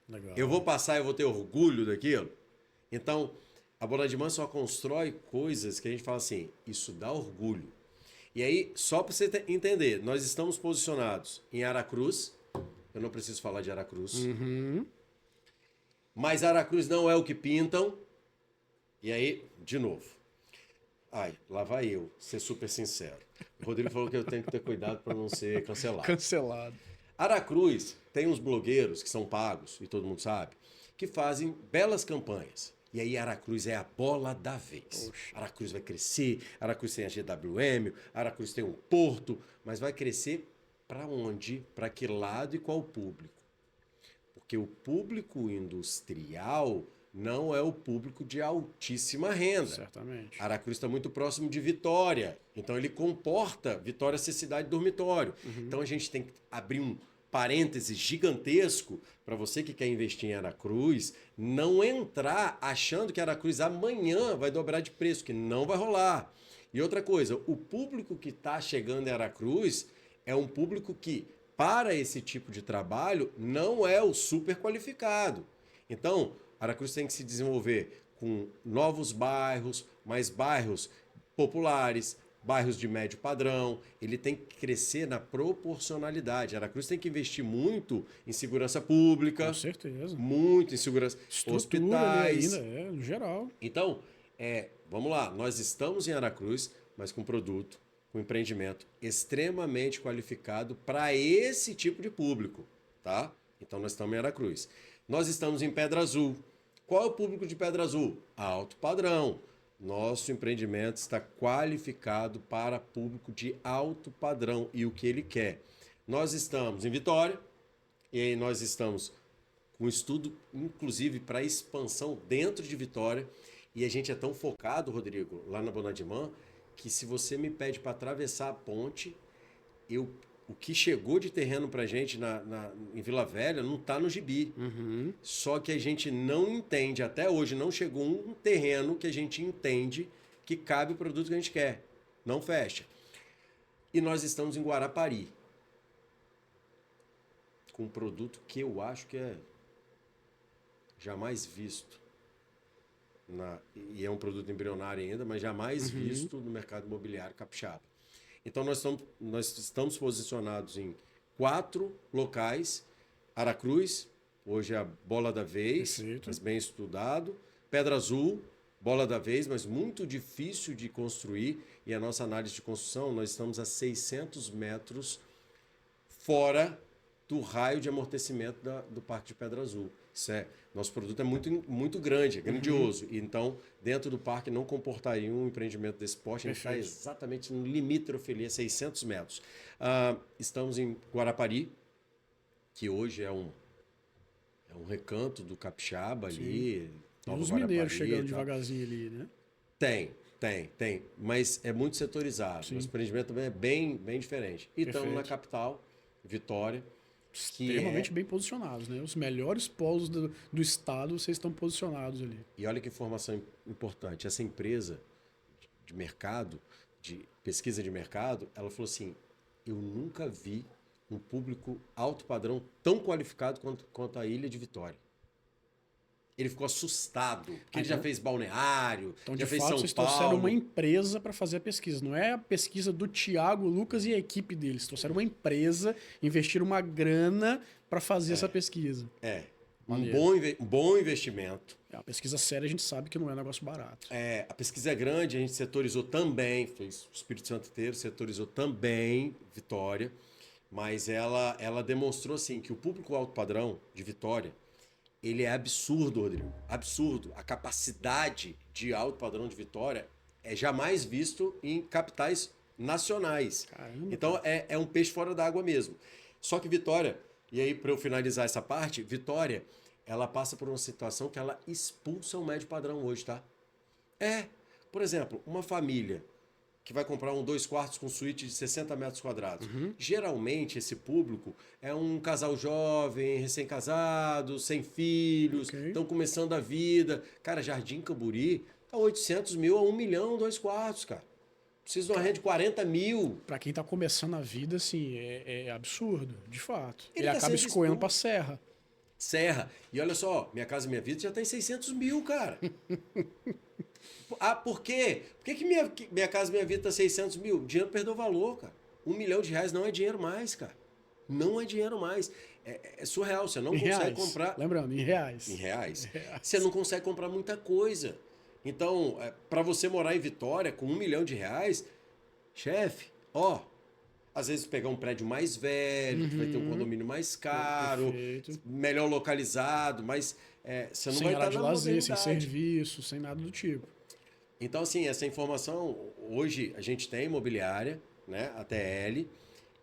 Legal.
Eu vou passar e vou ter orgulho daquilo? Então, a Bonadimã só constrói coisas que a gente fala assim, isso dá orgulho. E aí, só para você entender, nós estamos posicionados em Aracruz, eu não preciso falar de Aracruz, mas Aracruz não é o que pintam. E aí, de novo, lá vai eu, ser super sincero. O Rodrigo falou que eu tenho que ter cuidado para não ser cancelado.
Cancelado.
Aracruz tem uns blogueiros que são pagos, e todo mundo sabe, que fazem belas campanhas. E aí Aracruz é a bola da vez. Poxa. Aracruz vai crescer, Aracruz tem a GWM, Aracruz tem um porto, mas vai crescer para onde? Para que lado e qual público? Porque o público industrial não é o público de altíssima renda.
Certamente.
Aracruz está muito próximo de Vitória, então ele comporta Vitória ser cidade dormitório. Então a gente tem que abrir um parênteses gigantesco para você que quer investir em Aracruz, não entrar achando que Aracruz amanhã vai dobrar de preço, que não vai rolar. E outra coisa, o público que está chegando em Aracruz é um público que, para esse tipo de trabalho, não é o super qualificado. Então, Aracruz tem que se desenvolver com novos bairros, mais bairros populares, bairros de médio padrão, ele tem que crescer na proporcionalidade. Aracruz tem que investir muito em segurança pública.
Com certeza.
Muito em segurança. Hospitais.
Ainda, no geral.
Então, vamos lá, nós estamos em Aracruz, mas com produto, com empreendimento extremamente qualificado para esse tipo de público, tá? Então nós estamos em Aracruz. Nós estamos em Pedra Azul. Qual é o público de Pedra Azul? Alto padrão. Nosso empreendimento está qualificado para público de alto padrão e o que ele quer. Nós estamos em Vitória e aí nós estamos com estudo, inclusive, para expansão dentro de Vitória. E a gente é tão focado, Rodrigo, lá na Bonadimã, que se você me pede para atravessar a ponte, o que chegou de terreno para a gente em Vila Velha não está no gibi.
Uhum.
Só que a gente não entende, até hoje não chegou um terreno que a gente entende que cabe o produto que a gente quer. Não fecha. E nós estamos em Guarapari, com um produto que eu acho que é jamais visto. E é um produto embrionário ainda, mas jamais visto no mercado imobiliário capixaba. Então nós estamos posicionados em 4 locais. Aracruz, hoje é a bola da vez,
Perfeito.
mas bem estudado. Pedra Azul, bola da vez, mas muito difícil de construir. E a nossa análise de construção, nós estamos a 600 metros fora do raio de amortecimento do Parque de Pedra Azul. Nosso produto é muito grande, é grandioso. Então, dentro do parque não comportaria um empreendimento desse porte. A gente está exatamente no limítrofe ali, a 600 metros. Estamos em Guarapari, que hoje é um recanto do capixaba ali.
E os mineiros chegando devagarzinho ali, né?
Tem. Mas é muito setorizado.
Sim.
Nosso empreendimento também é bem diferente. E estamos na capital, Vitória.
Extremamente bem posicionados, né? Os melhores polos do estado, vocês estão posicionados ali.
E olha que informação importante. Essa empresa de mercado, de pesquisa de mercado, ela falou assim, eu nunca vi um público alto padrão tão qualificado quanto a Ilha de Vitória. Ele ficou assustado, porque ele já fez balneário,
então,
já fez
São Paulo. Vocês trouxeram uma empresa para fazer a pesquisa. Não é a pesquisa do Thiago, Lucas e a equipe deles. Trouxeram uma empresa, investiram uma grana para fazer essa pesquisa.
Um bom investimento.
A pesquisa séria a gente sabe que não é um negócio barato.
A pesquisa é grande, a gente setorizou também, fez o Espírito Santo inteiro, setorizou também Vitória, mas ela demonstrou assim, que o público alto padrão de Vitória, ele é absurdo, Rodrigo. Absurdo. A capacidade de alto padrão de Vitória é jamais visto em capitais nacionais.
Caramba,
então é um peixe fora d'água mesmo. Só que Vitória, e aí para eu finalizar essa parte, Vitória, ela passa por uma situação que ela expulsa o médio padrão hoje, tá? Por exemplo, uma família que vai comprar um 2 quartos com suíte de 60 metros quadrados. Geralmente, esse público é um casal jovem, recém-casado, sem filhos, estão começando a vida. Cara, Jardim Camburi tá 800 mil a 1 milhão, 2 quartos, cara. Precisa de uma renda de 40 mil.
Para quem tá começando a vida, assim, é absurdo, de fato. Ele
tá
acaba escoando pra Serra.
E olha só, Minha Casa Minha Vida já tá em 600 mil, cara. Por quê? Por que minha Casa Minha Vida tá 600 mil? O dinheiro perdeu valor, cara. R$1 milhão não é dinheiro mais, cara. Não é dinheiro mais. É surreal. Você não consegue comprar...
Lembrando, em reais.
Em reais. Você não consegue comprar muita coisa. Então, para você morar em Vitória com R$1 milhão, chefe, às vezes pegar um prédio mais velho, que vai ter um condomínio mais caro, melhor localizado, mas você não
sem
vai
área
estar
de
na
lazer, sem
mobilidade.
serviço, sem nada do tipo.
Então, assim, essa informação, hoje a gente tem imobiliária, né, a TL,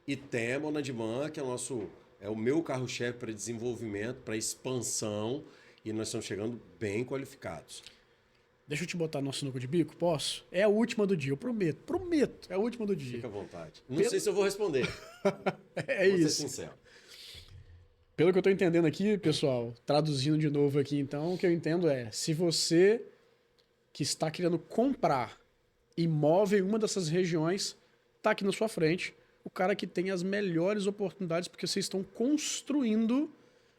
e tem a Bonadimã, que é o meu carro-chefe para desenvolvimento, para expansão, e nós estamos chegando bem qualificados.
Deixa eu te botar no sinuca de bico, posso? É a última do dia, eu prometo. Prometo, é a última do dia.
Fica à vontade. Não sei se eu vou responder.
Vou
ser
isso.
sincero.
Pelo que eu tô entendendo aqui, pessoal, traduzindo de novo aqui, então, o que eu entendo é, se você que está querendo comprar imóvel em uma dessas regiões, tá aqui na sua frente, o cara que tem as melhores oportunidades, porque vocês estão construindo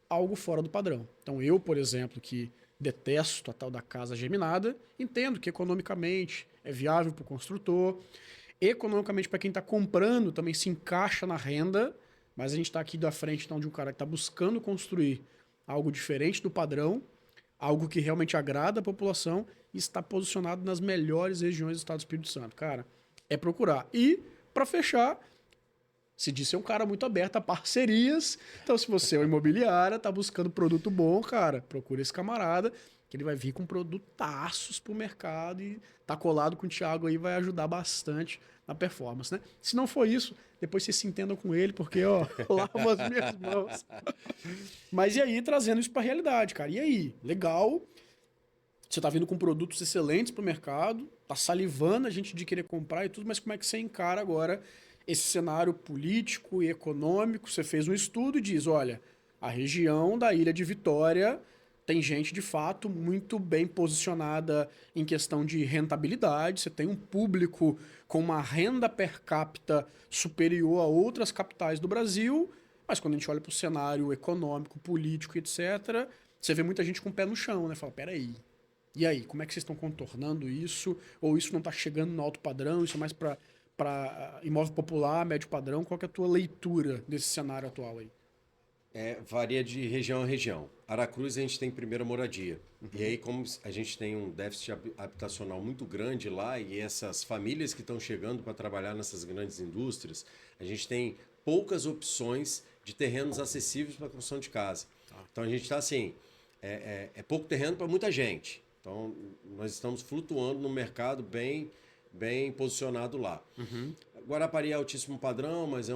algo fora do padrão. Então, eu, por exemplo, que detesto a tal da casa geminada, entendo que economicamente é viável para o construtor, economicamente para quem está comprando também se encaixa na renda, mas a gente está aqui da frente então, de um cara que está buscando construir algo diferente do padrão, algo que realmente agrada a população e está posicionado nas melhores regiões do estado do Espírito Santo. Cara, é procurar. E, para fechar, Se disse é um cara muito aberto a parcerias. Então, se você é uma imobiliária, tá buscando produto bom, cara, procura esse camarada, que ele vai vir com produtaços pro mercado e tá colado com o Thiago aí, vai ajudar bastante na performance, né? Se não for isso, depois vocês se entendam com ele, porque, ó, lavo as minhas mãos. Mas e aí, trazendo isso pra realidade, cara? E aí? Legal. Você tá vindo com produtos excelentes pro mercado, tá salivando a gente de querer comprar e tudo, mas como é que você encara agora esse cenário político e econômico? Você fez um estudo e diz, olha, a região da Ilha de Vitória tem gente, de fato, muito bem posicionada em questão de rentabilidade, você tem um público com uma renda per capita superior a outras capitais do Brasil, mas quando a gente olha para o cenário econômico, político, etc., você vê muita gente com o pé no chão, né? Fala, peraí, e aí, como é que vocês estão contornando isso? Ou isso não está chegando no alto padrão? Isso é mais para imóvel popular, médio padrão? Qual que é a tua leitura desse cenário atual aí?
Varia de região a região. Aracruz a gente tem primeira moradia. E aí, como a gente tem um déficit habitacional muito grande lá e essas famílias que estão chegando para trabalhar nessas grandes indústrias, a gente tem poucas opções de terrenos acessíveis para a construção de casa. Então a gente está assim, é pouco terreno para muita gente. Então nós estamos flutuando no mercado bem posicionado lá. Guarapari é altíssimo padrão, mas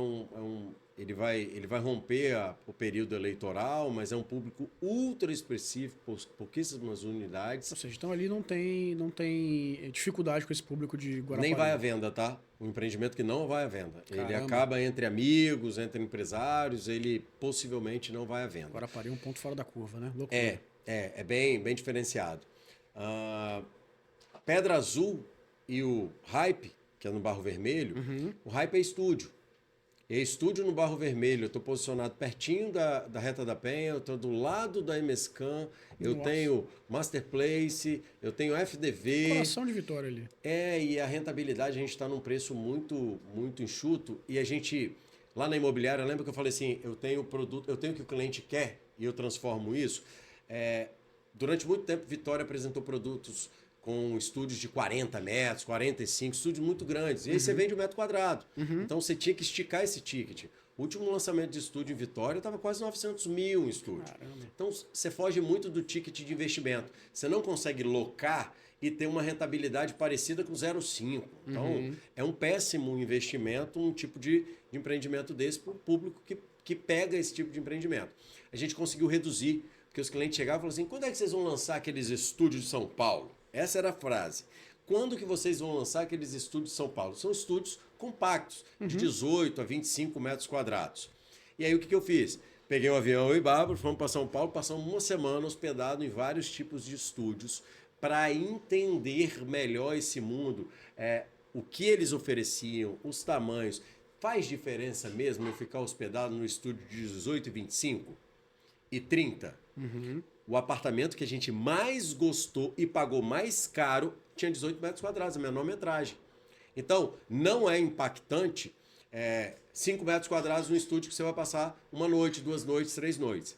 ele vai romper o período eleitoral, mas é um público ultra específico, pouquíssimas unidades.
Ou seja, então ali não tem dificuldade com esse público de Guarapari.
Nem vai à venda, tá? Um empreendimento que não vai à venda.
Caramba.
Ele acaba entre amigos, entre empresários, ele possivelmente não vai à venda.
Guarapari é um ponto fora da curva, né? Loucura.
É bem diferenciado. Pedra Azul e o Hype, que é no Barro Vermelho, o Hype é estúdio. É estúdio no Barro Vermelho, eu estou posicionado pertinho da Reta da Penha, eu estou do lado da MSCAM, eu tenho Master Place, eu tenho FDV.
Coração de Vitória ali.
E a rentabilidade, a gente está num preço muito enxuto e a gente, lá na imobiliária, lembra que eu falei assim, eu tenho produto, eu tenho o que o cliente quer e eu transformo isso. Durante muito tempo, Vitória apresentou produtos com estúdios de 40 metros, 45, estúdios muito grandes. E aí você vende 1 metro quadrado. Então você tinha que esticar esse ticket. O último lançamento de estúdio em Vitória estava quase 900 mil em estúdio.
Caramba.
Então você foge muito do ticket de investimento. Você não consegue locar e ter uma rentabilidade parecida com 0,5. Então é um péssimo investimento, um tipo de empreendimento desse para o público que pega esse tipo de empreendimento. A gente conseguiu reduzir, porque os clientes chegavam e falavam assim, quando é que vocês vão lançar aqueles estúdios de São Paulo? Essa era a frase. Quando que vocês vão lançar aqueles estúdios de São Paulo? São estúdios compactos, de 18 a 25 metros quadrados. E aí o que eu fiz? Peguei um avião, eu e Bárbara, fomos para São Paulo, passamos uma semana hospedado em vários tipos de estúdios para entender melhor esse mundo, o que eles ofereciam, os tamanhos. Faz diferença mesmo eu ficar hospedado no estúdio de 18 e 25 e 30? O apartamento que a gente mais gostou e pagou mais caro tinha 18 metros quadrados, a menor metragem. Então, não é impactante 5 metros quadrados no estúdio que você vai passar uma noite, 2 noites, 3 noites.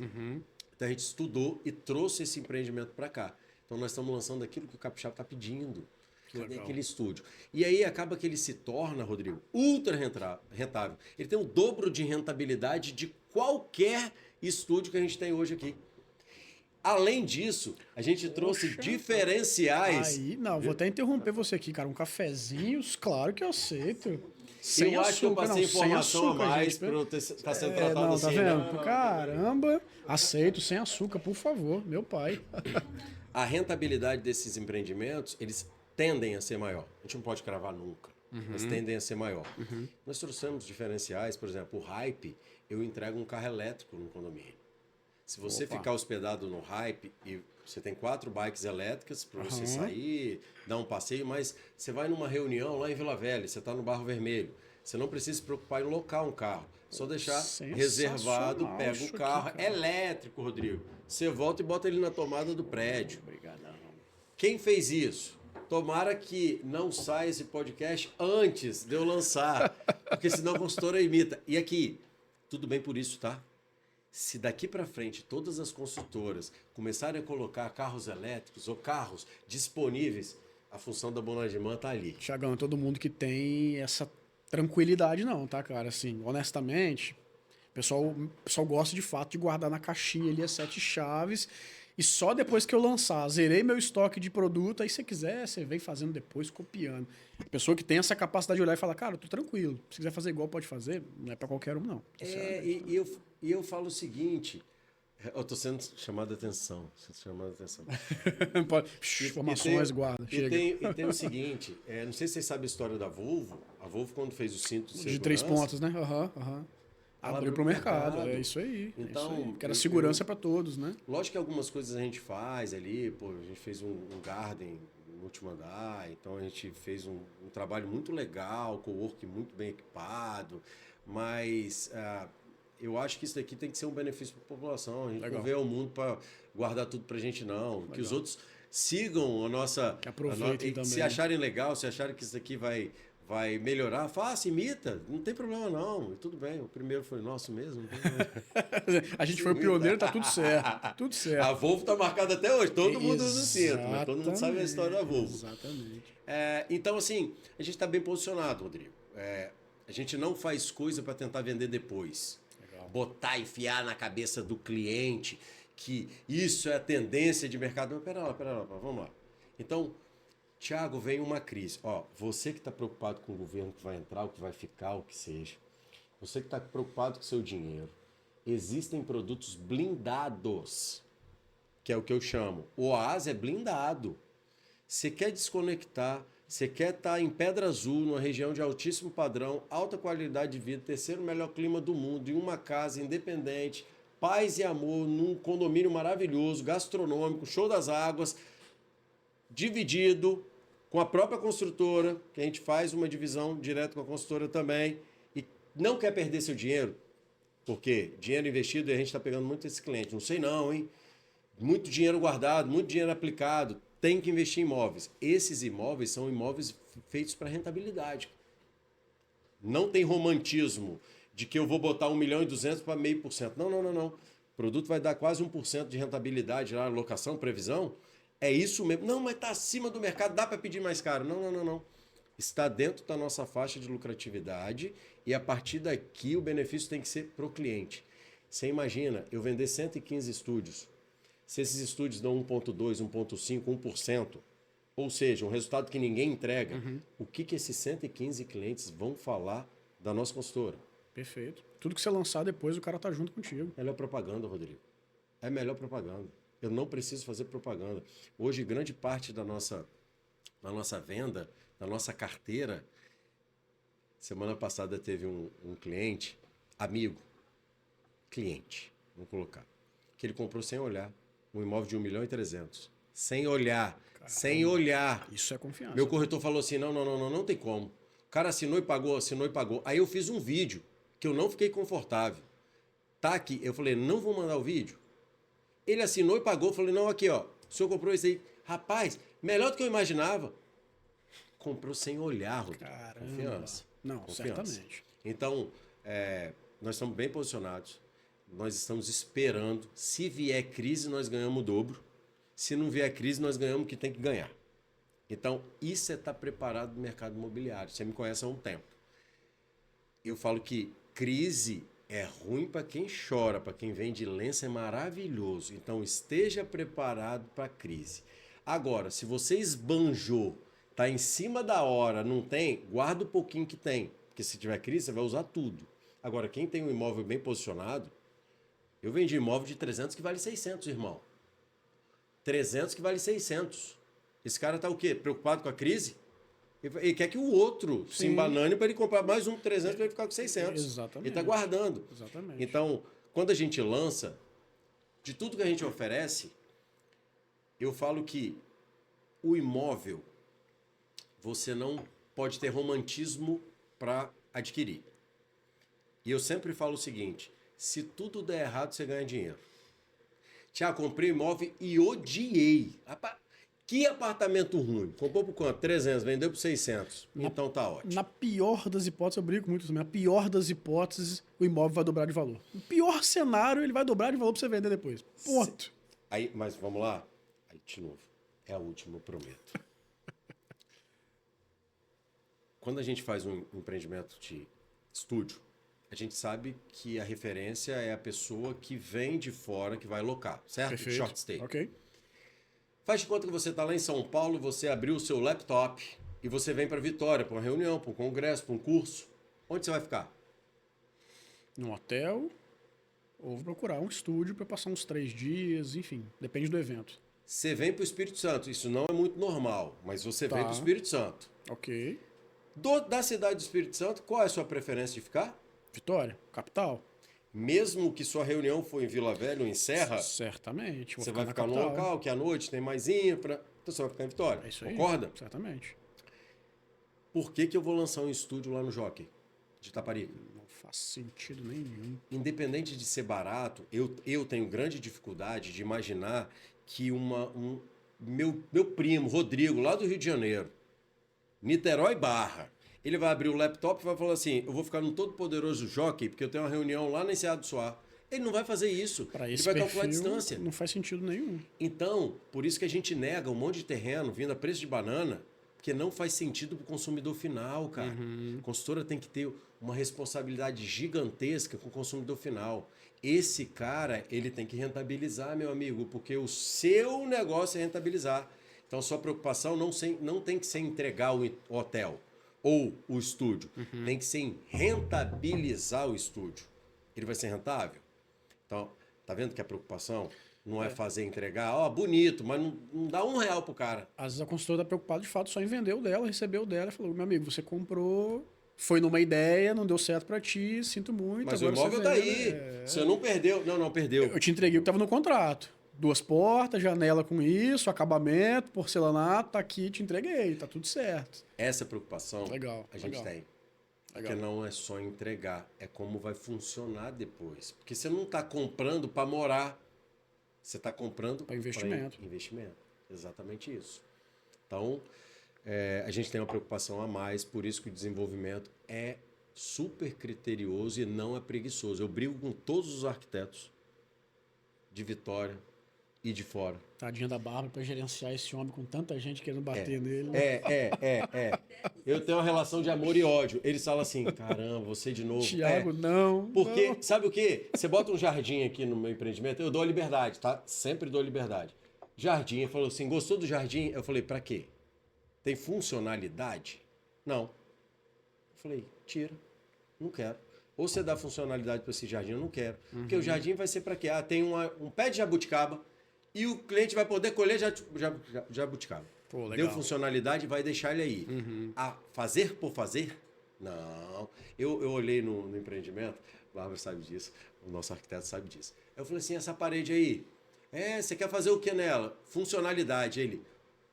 Então, a gente estudou e trouxe esse empreendimento para cá. Então, nós estamos lançando aquilo que o Capixaba está pedindo, que é aquele estúdio. E aí, acaba que ele se torna, Rodrigo, ultra rentável. Ele tem o dobro de rentabilidade de qualquer estúdio que a gente tem hoje aqui. Além disso, a gente trouxe diferenciais.
Aí, não, vou até interromper você aqui, cara. Um cafezinho, claro que eu aceito.
Eu acho que eu passei informação a mais para eu estar sendo tratado
não,
assim.
tá vendo? Caramba, aceito, sem açúcar, por favor, meu pai.
A rentabilidade desses empreendimentos, eles tendem a ser maior. A gente não pode cravar nunca, mas tendem a ser maior. Nós trouxemos diferenciais, por exemplo, o Hype, eu entrego um carro elétrico no condomínio. Se você ficar hospedado no Hype e você tem 4 bikes elétricas para você sair, dar um passeio, mas você vai numa reunião lá em Vila Velha, você está no Barro Vermelho, você não precisa se preocupar em locar um carro, só deixar reservado, pega o carro
aqui,
elétrico, Rodrigo. Você volta e bota ele na tomada do prédio.
Obrigadão.
Quem fez isso? Tomara que não saia esse podcast antes de eu lançar, porque senão a consultora imita. E aqui, tudo bem por isso, tá? Se daqui para frente todas as construtoras começarem a colocar carros elétricos ou carros disponíveis, a função da Bonagimã está ali.
Thiagão, todo mundo que tem essa tranquilidade não, tá, cara? Assim, honestamente, o pessoal gosta de fato de guardar na caixinha ali as 7 chaves. E só depois que eu lançar, zerei meu estoque de produto, aí se você quiser, você vem fazendo depois, copiando. A pessoa que tem essa capacidade de olhar e falar, cara, eu tô tranquilo. Se quiser fazer igual, pode fazer. Não é pra qualquer um, não.
É, e eu falo o seguinte, eu tô sendo chamado a atenção,
Pode-
E,
Informações, guarda,
e
chega.
tem o seguinte, não sei se vocês sabem a história da Volvo. A Volvo, quando fez o cinto de
De
segurança...
3 pontos, né? Aham, aham.
Ela
Abriu pro mercado. É isso aí.
Então,
é isso aí. Porque era segurança pra todos, né?
lógico que algumas coisas a gente faz ali, pô, a gente fez um garden no último andar, então a gente fez um trabalho muito legal, co-work muito bem equipado, mas eu acho que isso daqui tem que ser um benefício para a população. A gente
Legal.
não veio ao mundo para guardar tudo pra gente, não. Que os outros sigam a nossa...
Que aproveitem também.
Se acharem legal, se acharem que isso daqui vai melhorar, faça, imita, não tem problema não, tudo bem, o primeiro foi nosso mesmo. Não tem problema.
A gente foi o pioneiro, tá tudo certo. Tudo certo.
A Volvo tá marcada até hoje, todo mundo usa o cinto, mas todo mundo sabe a história da Volvo.
Exatamente.
Então, assim, a gente está bem posicionado, Rodrigo. A gente não faz coisa para tentar vender depois.
Legal.
Botar, enfiar na cabeça do cliente que isso é a tendência de mercado. Mas pera lá, vamos lá. Então, Thiago, vem uma crise. Ó, você que está preocupado com o governo que vai entrar, o que vai ficar, o que seja. Você que está preocupado com o seu dinheiro. Existem produtos blindados, que é o que eu chamo. O Oase é blindado. Você quer desconectar, você quer estar em Pedra Azul, numa região de altíssimo padrão, alta qualidade de vida, terceiro melhor clima do mundo, em uma casa independente, paz e amor, num condomínio maravilhoso, gastronômico, show das águas, dividido com a própria construtora, que a gente faz uma divisão direto com a construtora também, e não quer perder seu dinheiro, porque dinheiro investido e a gente está pegando muito esse cliente. Não sei não, hein? Muito dinheiro guardado, muito dinheiro aplicado, tem que investir em imóveis. Esses imóveis são imóveis feitos para rentabilidade. Não tem romantismo de que eu vou botar 1.200.000 para 0,5%. Não. O produto vai dar quase 1% de rentabilidade lá, locação, previsão. É isso mesmo. Não, mas está acima do mercado, dá para pedir mais caro. Não. Está dentro da nossa faixa de lucratividade e a partir daqui o benefício tem que ser para o cliente. Você imagina, eu vender 115 estúdios. Se esses estúdios dão 1,2%, 1,5%, 1%, ou seja, um resultado que ninguém entrega, o que esses 115 clientes vão falar da nossa consultora?
Perfeito. Tudo que você lançar depois, o cara tá junto contigo.
Melhor propaganda, Rodrigo. É melhor propaganda. Eu não preciso fazer propaganda. Hoje, grande parte da nossa venda, da nossa carteira, semana passada teve um cliente, cliente, vamos colocar, que ele comprou sem olhar. Um imóvel de 1.300.000. Sem olhar. Caramba. Sem olhar.
Isso é confiança.
Meu corretor falou assim, não tem como. O cara assinou e pagou. Aí eu fiz um vídeo que eu não fiquei confortável. Tá aqui. Eu falei, não vou mandar o vídeo. Ele assinou e pagou. Eu falei, não, aqui, ó. O senhor comprou isso aí. Rapaz, melhor do que eu imaginava. Comprou sem olhar, Rodrigo.
Caramba.
Confiança.
Não,
Confiança.
certamente.
Então, nós estamos bem posicionados. Nós estamos esperando. Se vier crise, nós ganhamos o dobro. Se não vier crise, nós ganhamos o que tem que ganhar. Então, isso é estar preparado no mercado imobiliário. Você me conhece há um tempo. Eu falo que crise é ruim para quem chora, para quem vende lenço é maravilhoso. Então, esteja preparado para a crise. Agora, se você esbanjou, está em cima da hora, não tem, guarda o pouquinho que tem. Porque se tiver crise, você vai usar tudo. Agora, quem tem um imóvel bem posicionado, eu vendi imóvel de 300 que vale 600, irmão. 300 que vale 600. Esse cara tá o quê? Preocupado com a crise? Ele quer que o outro se embanane para ele comprar mais um 300 para ele ficar com 600.
Exatamente.
Ele está guardando.
Exatamente.
Então, quando a gente lança, de tudo que a gente oferece, eu falo que o imóvel, você não pode ter romantismo para adquirir. E eu sempre falo o seguinte, se tudo der errado, você ganha dinheiro. Tiago, comprei imóvel e odiei. Que apartamento ruim. Comprou por quanto? 300, vendeu por 600. Então tá ótimo.
Na pior das hipóteses, eu brinco muito também, na pior das hipóteses, o imóvel vai dobrar de valor. No pior cenário, ele vai dobrar de valor para você vender depois. Ponto.
Aí, mas vamos lá. Aí, de novo. É a última, eu prometo. quando a gente faz um empreendimento de estúdio, a gente sabe que a referência é a pessoa que vem de fora, que vai locar, certo?
Perfeito.
Short stay.
Ok.
Faz de conta que você está lá em São Paulo, você abriu o seu laptop e você vem para Vitória, para uma reunião, para um congresso, para um curso. Onde você vai ficar?
Num hotel, ou vou procurar um estúdio para passar uns 3 dias, enfim, depende do evento.
Você vem para o Espírito Santo. Isso não é muito normal, mas você vem
Tá.
para o Espírito Santo.
Ok.
Da cidade do Espírito Santo, qual é a sua preferência de ficar?
Vitória, capital.
Mesmo que sua reunião for em Vila Velha ou em Serra,
Certamente. Vou
você vai
na
ficar num
capital.
local que à noite tem maisinha para. Então você vai ficar em Vitória.
É isso aí.
Concorda?
Certamente.
Por que eu vou lançar um estúdio lá no Jockey de Taparica?
Não faz sentido nenhum.
Independente de ser barato, eu tenho grande dificuldade de imaginar que meu primo, Rodrigo, lá do Rio de Janeiro, Niterói Barra, ele vai abrir o laptop e vai falar assim, eu vou ficar no todo-poderoso Jockey porque eu tenho uma reunião lá na Enseada do Soar. Ele não vai fazer isso.
Para
Ele
esse
vai
perfil,
calcular a distância.
não faz sentido nenhum.
Então, por isso que a gente nega um monte de terreno vindo a preço de banana, porque não faz sentido para o consumidor final, cara. A consultora tem que ter uma responsabilidade gigantesca com o consumidor final. Esse cara, ele tem que rentabilizar, meu amigo, porque o seu negócio é rentabilizar. Então, a sua preocupação não tem que ser entregar o hotel ou o estúdio. Tem que ser em rentabilizar o estúdio. Ele vai ser rentável? Então, tá vendo que a preocupação não é fazer entregar, ó, bonito, mas não dá R$1 pro cara.
Às vezes a consultora está preocupada de fato só em vender o dela, receber o dela e falou, meu amigo, você comprou, foi numa ideia, não deu certo para ti, sinto muito.
Mas o
agora
imóvel
você
tá
vende,
aí. Você não perdeu. Não perdeu.
Eu te entreguei o que estava no contrato. 2 portas, janela com isso, acabamento, porcelanato, tá aqui, te entreguei, tá tudo certo.
Essa preocupação
Legal,
a gente
legal.
tem.
Legal.
Porque não é só entregar, é como vai funcionar depois. Porque você não está comprando para morar, você está comprando
Pra investimento.
pra investimento. Exatamente isso. Então, a gente tem uma preocupação a mais, por isso que o desenvolvimento é super criterioso e não é preguiçoso. Eu brigo com todos os arquitetos de Vitória e de fora.
Tadinha da Bárbara para gerenciar esse homem com tanta gente querendo bater nele.
Eu tenho uma relação de amor e ódio. Eles falam assim, caramba, você de novo.
Tiago, não.
Porque,
não.
sabe o quê? Você bota um jardim aqui no meu empreendimento, eu dou liberdade, tá? Sempre dou liberdade. Jardim, ele falou assim, gostou do jardim? Eu falei, pra quê? Tem funcionalidade? Não. Eu falei, tira. Não quero. Ou você dá funcionalidade para esse jardim, eu não quero. Porque o jardim vai ser pra quê? Ah, tem um pé de jabuticaba e o cliente vai poder colher jabuticaba.
Pô, legal.
Deu funcionalidade, vai deixar ele aí. A fazer por fazer? Não. Eu olhei no empreendimento, o Bárbara sabe disso, o nosso arquiteto sabe disso. Eu falei assim, essa parede aí, você quer fazer o que nela? Funcionalidade. Ele,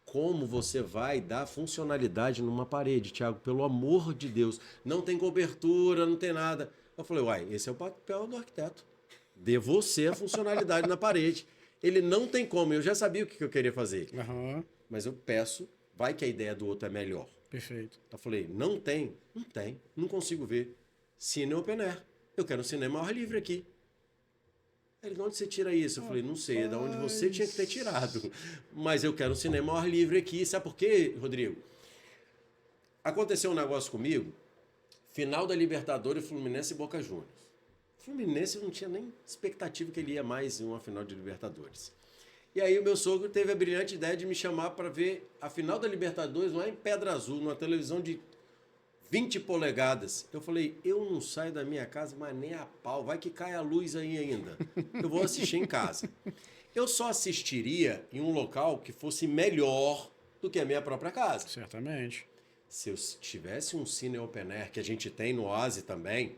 como você vai dar funcionalidade numa parede, Thiago? Pelo amor de Deus. Não tem cobertura, não tem nada. Eu falei, uai, esse é o papel do arquiteto. Dê você a funcionalidade na parede. Ele não tem como, eu já sabia o que eu queria fazer.
Aham,
Mas eu peço, vai que a ideia do outro é melhor.
perfeito.
Eu falei, não tem, não consigo ver. Cine open air. Eu quero um cinema ao ar livre aqui. Ele, de onde você tira isso? Eu falei, não sei, é de onde você tinha que ter tirado. Mas eu quero um cinema ao ar livre aqui. Sabe por quê, Rodrigo? Aconteceu um negócio comigo, final da Libertadores, Fluminense e Boca Juniors. Fluminense eu não tinha nem expectativa que ele ia mais em uma final de Libertadores. E aí o meu sogro teve a brilhante ideia de me chamar para ver a final da Libertadores lá em Pedra Azul, numa televisão de 20 polegadas. Eu falei, eu não saio da minha casa, mas nem a pau. Vai que cai a luz aí ainda. Eu vou assistir em casa. Eu só assistiria em um local que fosse melhor do que a minha própria casa.
Certamente.
Se eu tivesse um cine open air, que a gente tem no Oase também,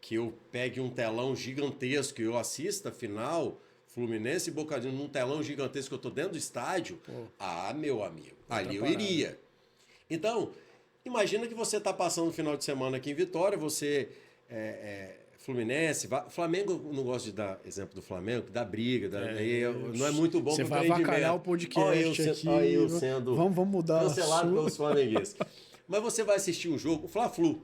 que eu pegue um telão gigantesco e eu assista a final Fluminense e Boca Juniors num telão gigantesco que eu tô dentro do estádio, meu amigo, ali eu iria. Então, imagina que você tá passando o final de semana aqui em Vitória, você Fluminense, Flamengo, não gosto de dar exemplo do Flamengo, que dá briga, não é muito bom
Você
pro
vai avacalhar o podcast aqui.
eu sendo
vamos mudar
cancelado pelos flamenguistas. Mas você vai assistir um jogo, o Fla-Flu.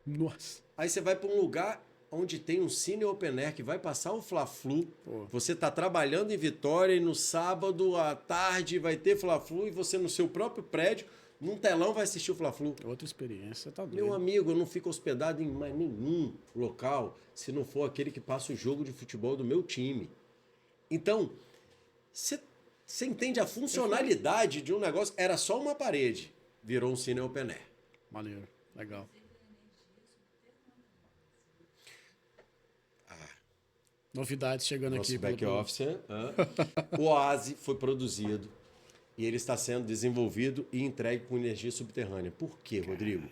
Nossa.
Aí você vai para um lugar onde tem um cine open air que vai passar o Fla-Flu. Você está trabalhando em Vitória e no sábado à tarde vai ter Fla-Flu e você no seu próprio prédio, num telão vai assistir o Fla-Flu.
Outra experiência, tá doido.
Meu amigo, eu não fico hospedado em mais nenhum local se não for aquele que passa o jogo de futebol do meu time. Então, você entende a funcionalidade de um negócio? Era só uma parede, virou um cine open air.
Maneiro, legal. Novidades chegando
Nosso
aqui.
back office. O Oase foi produzido e ele está sendo desenvolvido e entregue com energia subterrânea. Por quê, Rodrigo?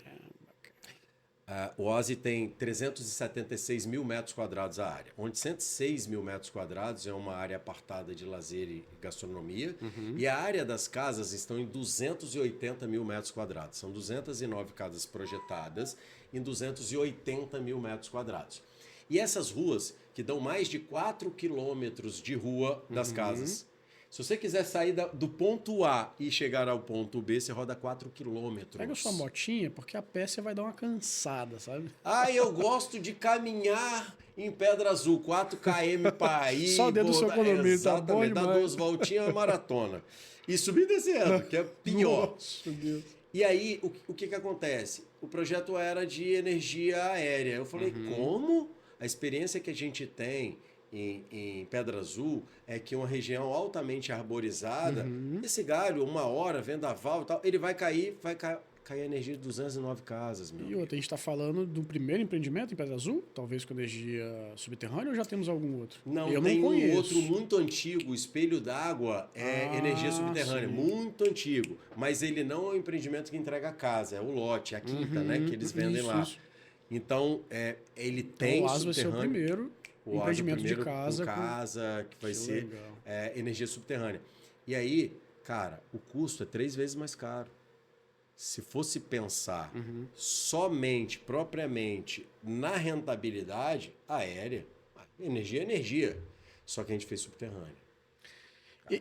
O Oase tem 376 mil metros quadrados a área, onde 106 mil metros quadrados é uma área apartada de lazer e gastronomia, e a área das casas estão em 280 mil metros quadrados. São 209 casas projetadas em 280 mil metros quadrados. E essas ruas, que dão mais de 4 quilômetros de rua das casas, se você quiser sair do ponto A e chegar ao ponto B, você roda 4 quilômetros.
Pega sua motinha, porque a pé você vai dar uma cansada, sabe?
Ah, eu gosto de caminhar em Pedra Azul, 4 km para ir.
Só dentro do seu condomínio, tá bom
exatamente, dá
demais.
2 voltinhas, maratona. E subir e descendo, que é pior.
Nossa, Deus.
E aí, o que acontece? O projeto era de energia aérea. Eu falei, como? A experiência que a gente tem em Pedra Azul é que uma região altamente arborizada, esse galho, 1 hora, vendaval e tal, ele vai cair a energia de 209 casas, meu
E
amigo.
outra, a gente está falando do primeiro empreendimento em Pedra Azul, talvez com energia subterrânea, ou já temos algum outro?
Não,
eu
tem
não conheço.
um outro muito antigo, o Espelho d'Água, energia subterrânea,
sim.
muito antigo. Mas ele não é um empreendimento que entrega a casa, é o lote, a quinta, né, que eles vendem lá.
Isso.
Então, ele
Então,
tem
o Oase vai ser o
subterrâneo.
primeiro
O Oase
empreendimento
primeiro
de casa.
com casa, que vai
Que
ser
legal.
energia subterrânea. E aí, cara, o custo é 3 vezes mais caro. Se fosse pensar somente, propriamente, na rentabilidade aérea, energia é energia. Só que a gente fez subterrânea.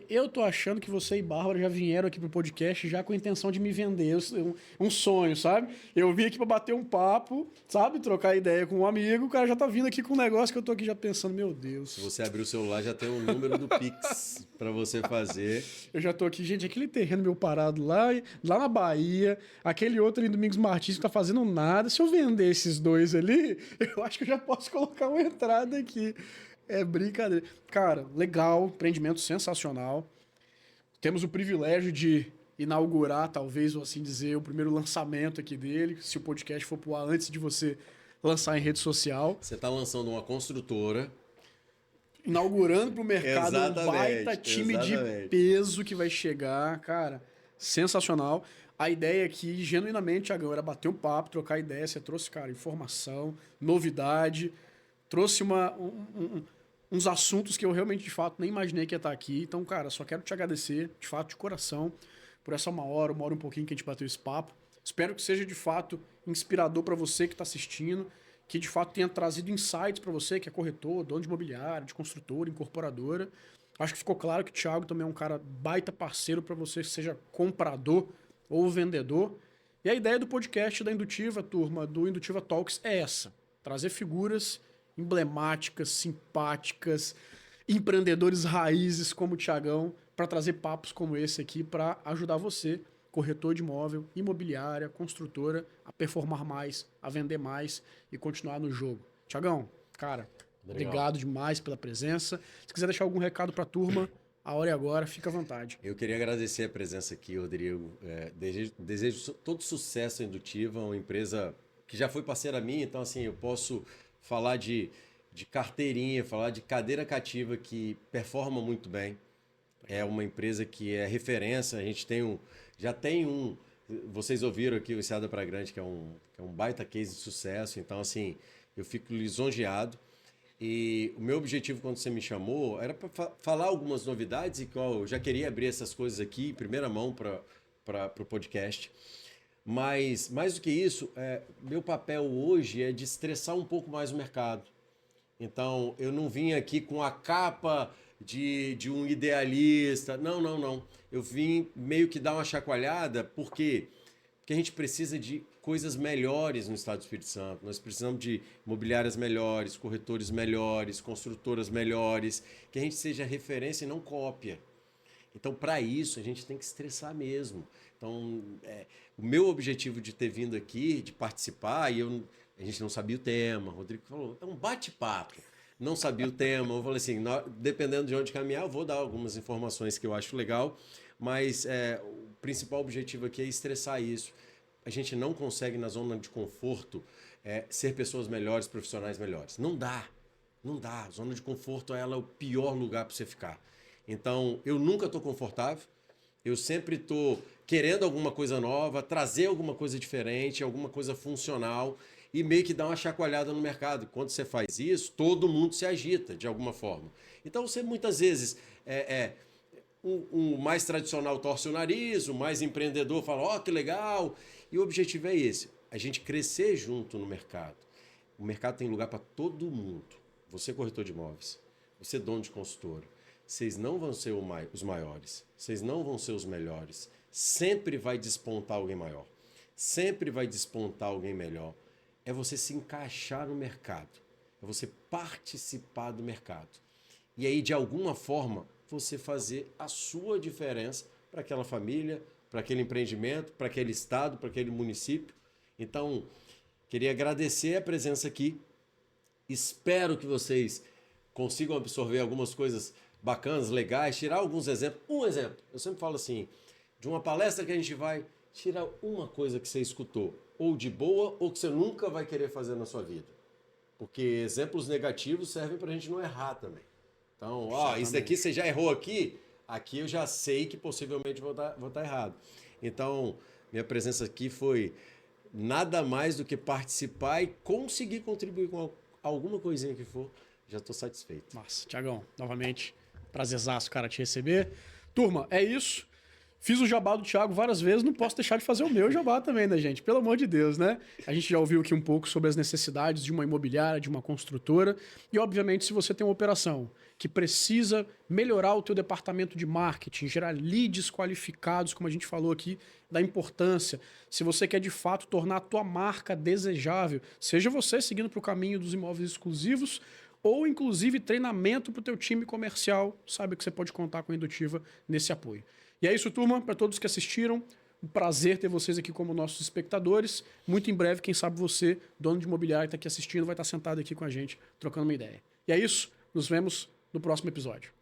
Eu tô achando que você e Bárbara já vieram aqui pro podcast já com a intenção de me vender um sonho, sabe? Eu vim aqui pra bater um papo, sabe? Trocar ideia com um amigo, o cara já tá vindo aqui com um negócio que eu tô aqui já pensando, meu Deus.
Se você abrir o celular, já tem um número do Pix para você fazer.
Eu já tô aqui, gente, aquele terreno meu parado lá na Bahia, aquele outro ali, Domingos Martins, que tá fazendo nada. Se eu vender esses dois ali, eu acho que eu já posso colocar uma entrada aqui. É brincadeira. Cara, legal, empreendimento sensacional. Temos o privilégio de inaugurar, talvez, ou assim dizer, o primeiro lançamento aqui dele, se o podcast for pro ar antes de você lançar em rede social.
Você está lançando uma construtora.
Inaugurando pro mercado um
Exatamente,
baita time de peso que vai chegar. Cara, sensacional. A ideia aqui, genuinamente, Thiagão, era bater um papo, trocar ideia. Você trouxe, cara, informação, novidade, trouxe uns assuntos que eu realmente, de fato, nem imaginei que ia estar aqui. Então, cara, só quero te agradecer, de fato, de coração, por essa 1 hora, 1 hora e um pouquinho que a gente bateu esse papo. Espero que seja, de fato, inspirador para você que está assistindo, que, de fato, tenha trazido insights para você, que é corretor, dono de imobiliário, de construtora, incorporadora. Acho que ficou claro que o Thiago também é um cara baita parceiro para você, seja comprador ou vendedor. E a ideia do podcast da Indutiva, turma, do Indutiva Talks, é essa. Trazer figuras emblemáticas, simpáticas, empreendedores raízes como o Thiagão, para trazer papos como esse aqui, para ajudar você, corretor de imóvel, imobiliária, construtora, a performar mais, a vender mais e continuar no jogo. Thiagão, cara, obrigado demais pela presença. Se quiser deixar algum recado para a turma, a hora é agora, fica à vontade.
Eu queria agradecer a presença aqui, Rodrigo. Desejo todo sucesso à Indutiva, uma empresa que já foi parceira minha, então assim, eu posso falar de carteirinha, falar de cadeira cativa que performa muito bem. É uma empresa que é referência, a gente já tem um, vocês ouviram aqui o Enseada para Grande, que é um baita case de sucesso, então assim, eu fico lisonjeado. E o meu objetivo quando você me chamou era para falar algumas novidades e que eu já queria abrir essas coisas aqui em primeira mão para o podcast. Mas, mais do que isso, meu papel hoje é de estressar um pouco mais o mercado. Então, eu não vim aqui com a capa de um idealista. Não. Eu vim meio que dar uma chacoalhada, por quê? Porque a gente precisa de coisas melhores no Estado do Espírito Santo. Nós precisamos de imobiliárias melhores, corretores melhores, construtoras melhores, que a gente seja referência e não cópia. Então, para isso, a gente tem que estressar mesmo. Então, o meu objetivo de ter vindo aqui, de participar, a gente não sabia o tema. O Rodrigo falou, é um bate-papo. Não sabia o tema. Eu falei assim, dependendo de onde caminhar, eu vou dar algumas informações que eu acho legal, mas o principal objetivo aqui é estressar isso. A gente não consegue, na zona de conforto, ser pessoas melhores, profissionais melhores. Não dá. Não dá. A zona de conforto ela é o pior lugar para você ficar. Então, eu nunca estou confortável. Eu sempre estou querendo alguma coisa nova, trazer alguma coisa diferente, alguma coisa funcional e meio que dar uma chacoalhada no mercado. Quando você faz isso, todo mundo se agita de alguma forma. Então, você muitas vezes o mais tradicional torce o nariz, o mais empreendedor fala, ó, que legal. E o objetivo é esse, a gente crescer junto no mercado. O mercado tem lugar para todo mundo. Você corretor de imóveis, você dono de consultora. Vocês não vão ser os maiores, vocês não vão ser os melhores. Sempre vai despontar alguém maior, sempre vai despontar alguém melhor. É você se encaixar no mercado, é você participar do mercado. E aí, de alguma forma, você fazer a sua diferença para aquela família, para aquele empreendimento, para aquele estado, para aquele município. Então, queria agradecer a presença aqui. Espero que vocês consigam absorver algumas coisas bacanas, legais, tirar alguns exemplos. Um exemplo, eu sempre falo assim, de uma palestra que a gente vai, tirar uma coisa que você escutou, ou de boa, ou que você nunca vai querer fazer na sua vida. Porque exemplos negativos servem para a gente não errar também. Então, isso daqui você já errou aqui eu já sei que possivelmente vou estar errado. Então, minha presença aqui foi nada mais do que participar e conseguir contribuir com alguma coisinha que for, já estou satisfeito.
Massa, Thiagão, novamente, prazerzaço, cara, te receber. Turma, é isso. Fiz o jabá do Thiago várias vezes, não posso deixar de fazer o meu jabá também, né, gente? Pelo amor de Deus, né? A gente já ouviu aqui um pouco sobre as necessidades de uma imobiliária, de uma construtora. E, obviamente, se você tem uma operação que precisa melhorar o teu departamento de marketing, gerar leads qualificados, como a gente falou aqui, da importância. Se você quer, de fato, tornar a tua marca desejável, seja você seguindo para o caminho dos imóveis exclusivos ou, inclusive, treinamento para o teu time comercial, saiba que você pode contar com a Indutiva nesse apoio. E é isso, turma. Para todos que assistiram, um prazer ter vocês aqui como nossos espectadores. Muito em breve, quem sabe você, dono de imobiliário que está aqui assistindo, vai estar sentado aqui com a gente, trocando uma ideia. E é isso. Nos vemos no próximo episódio.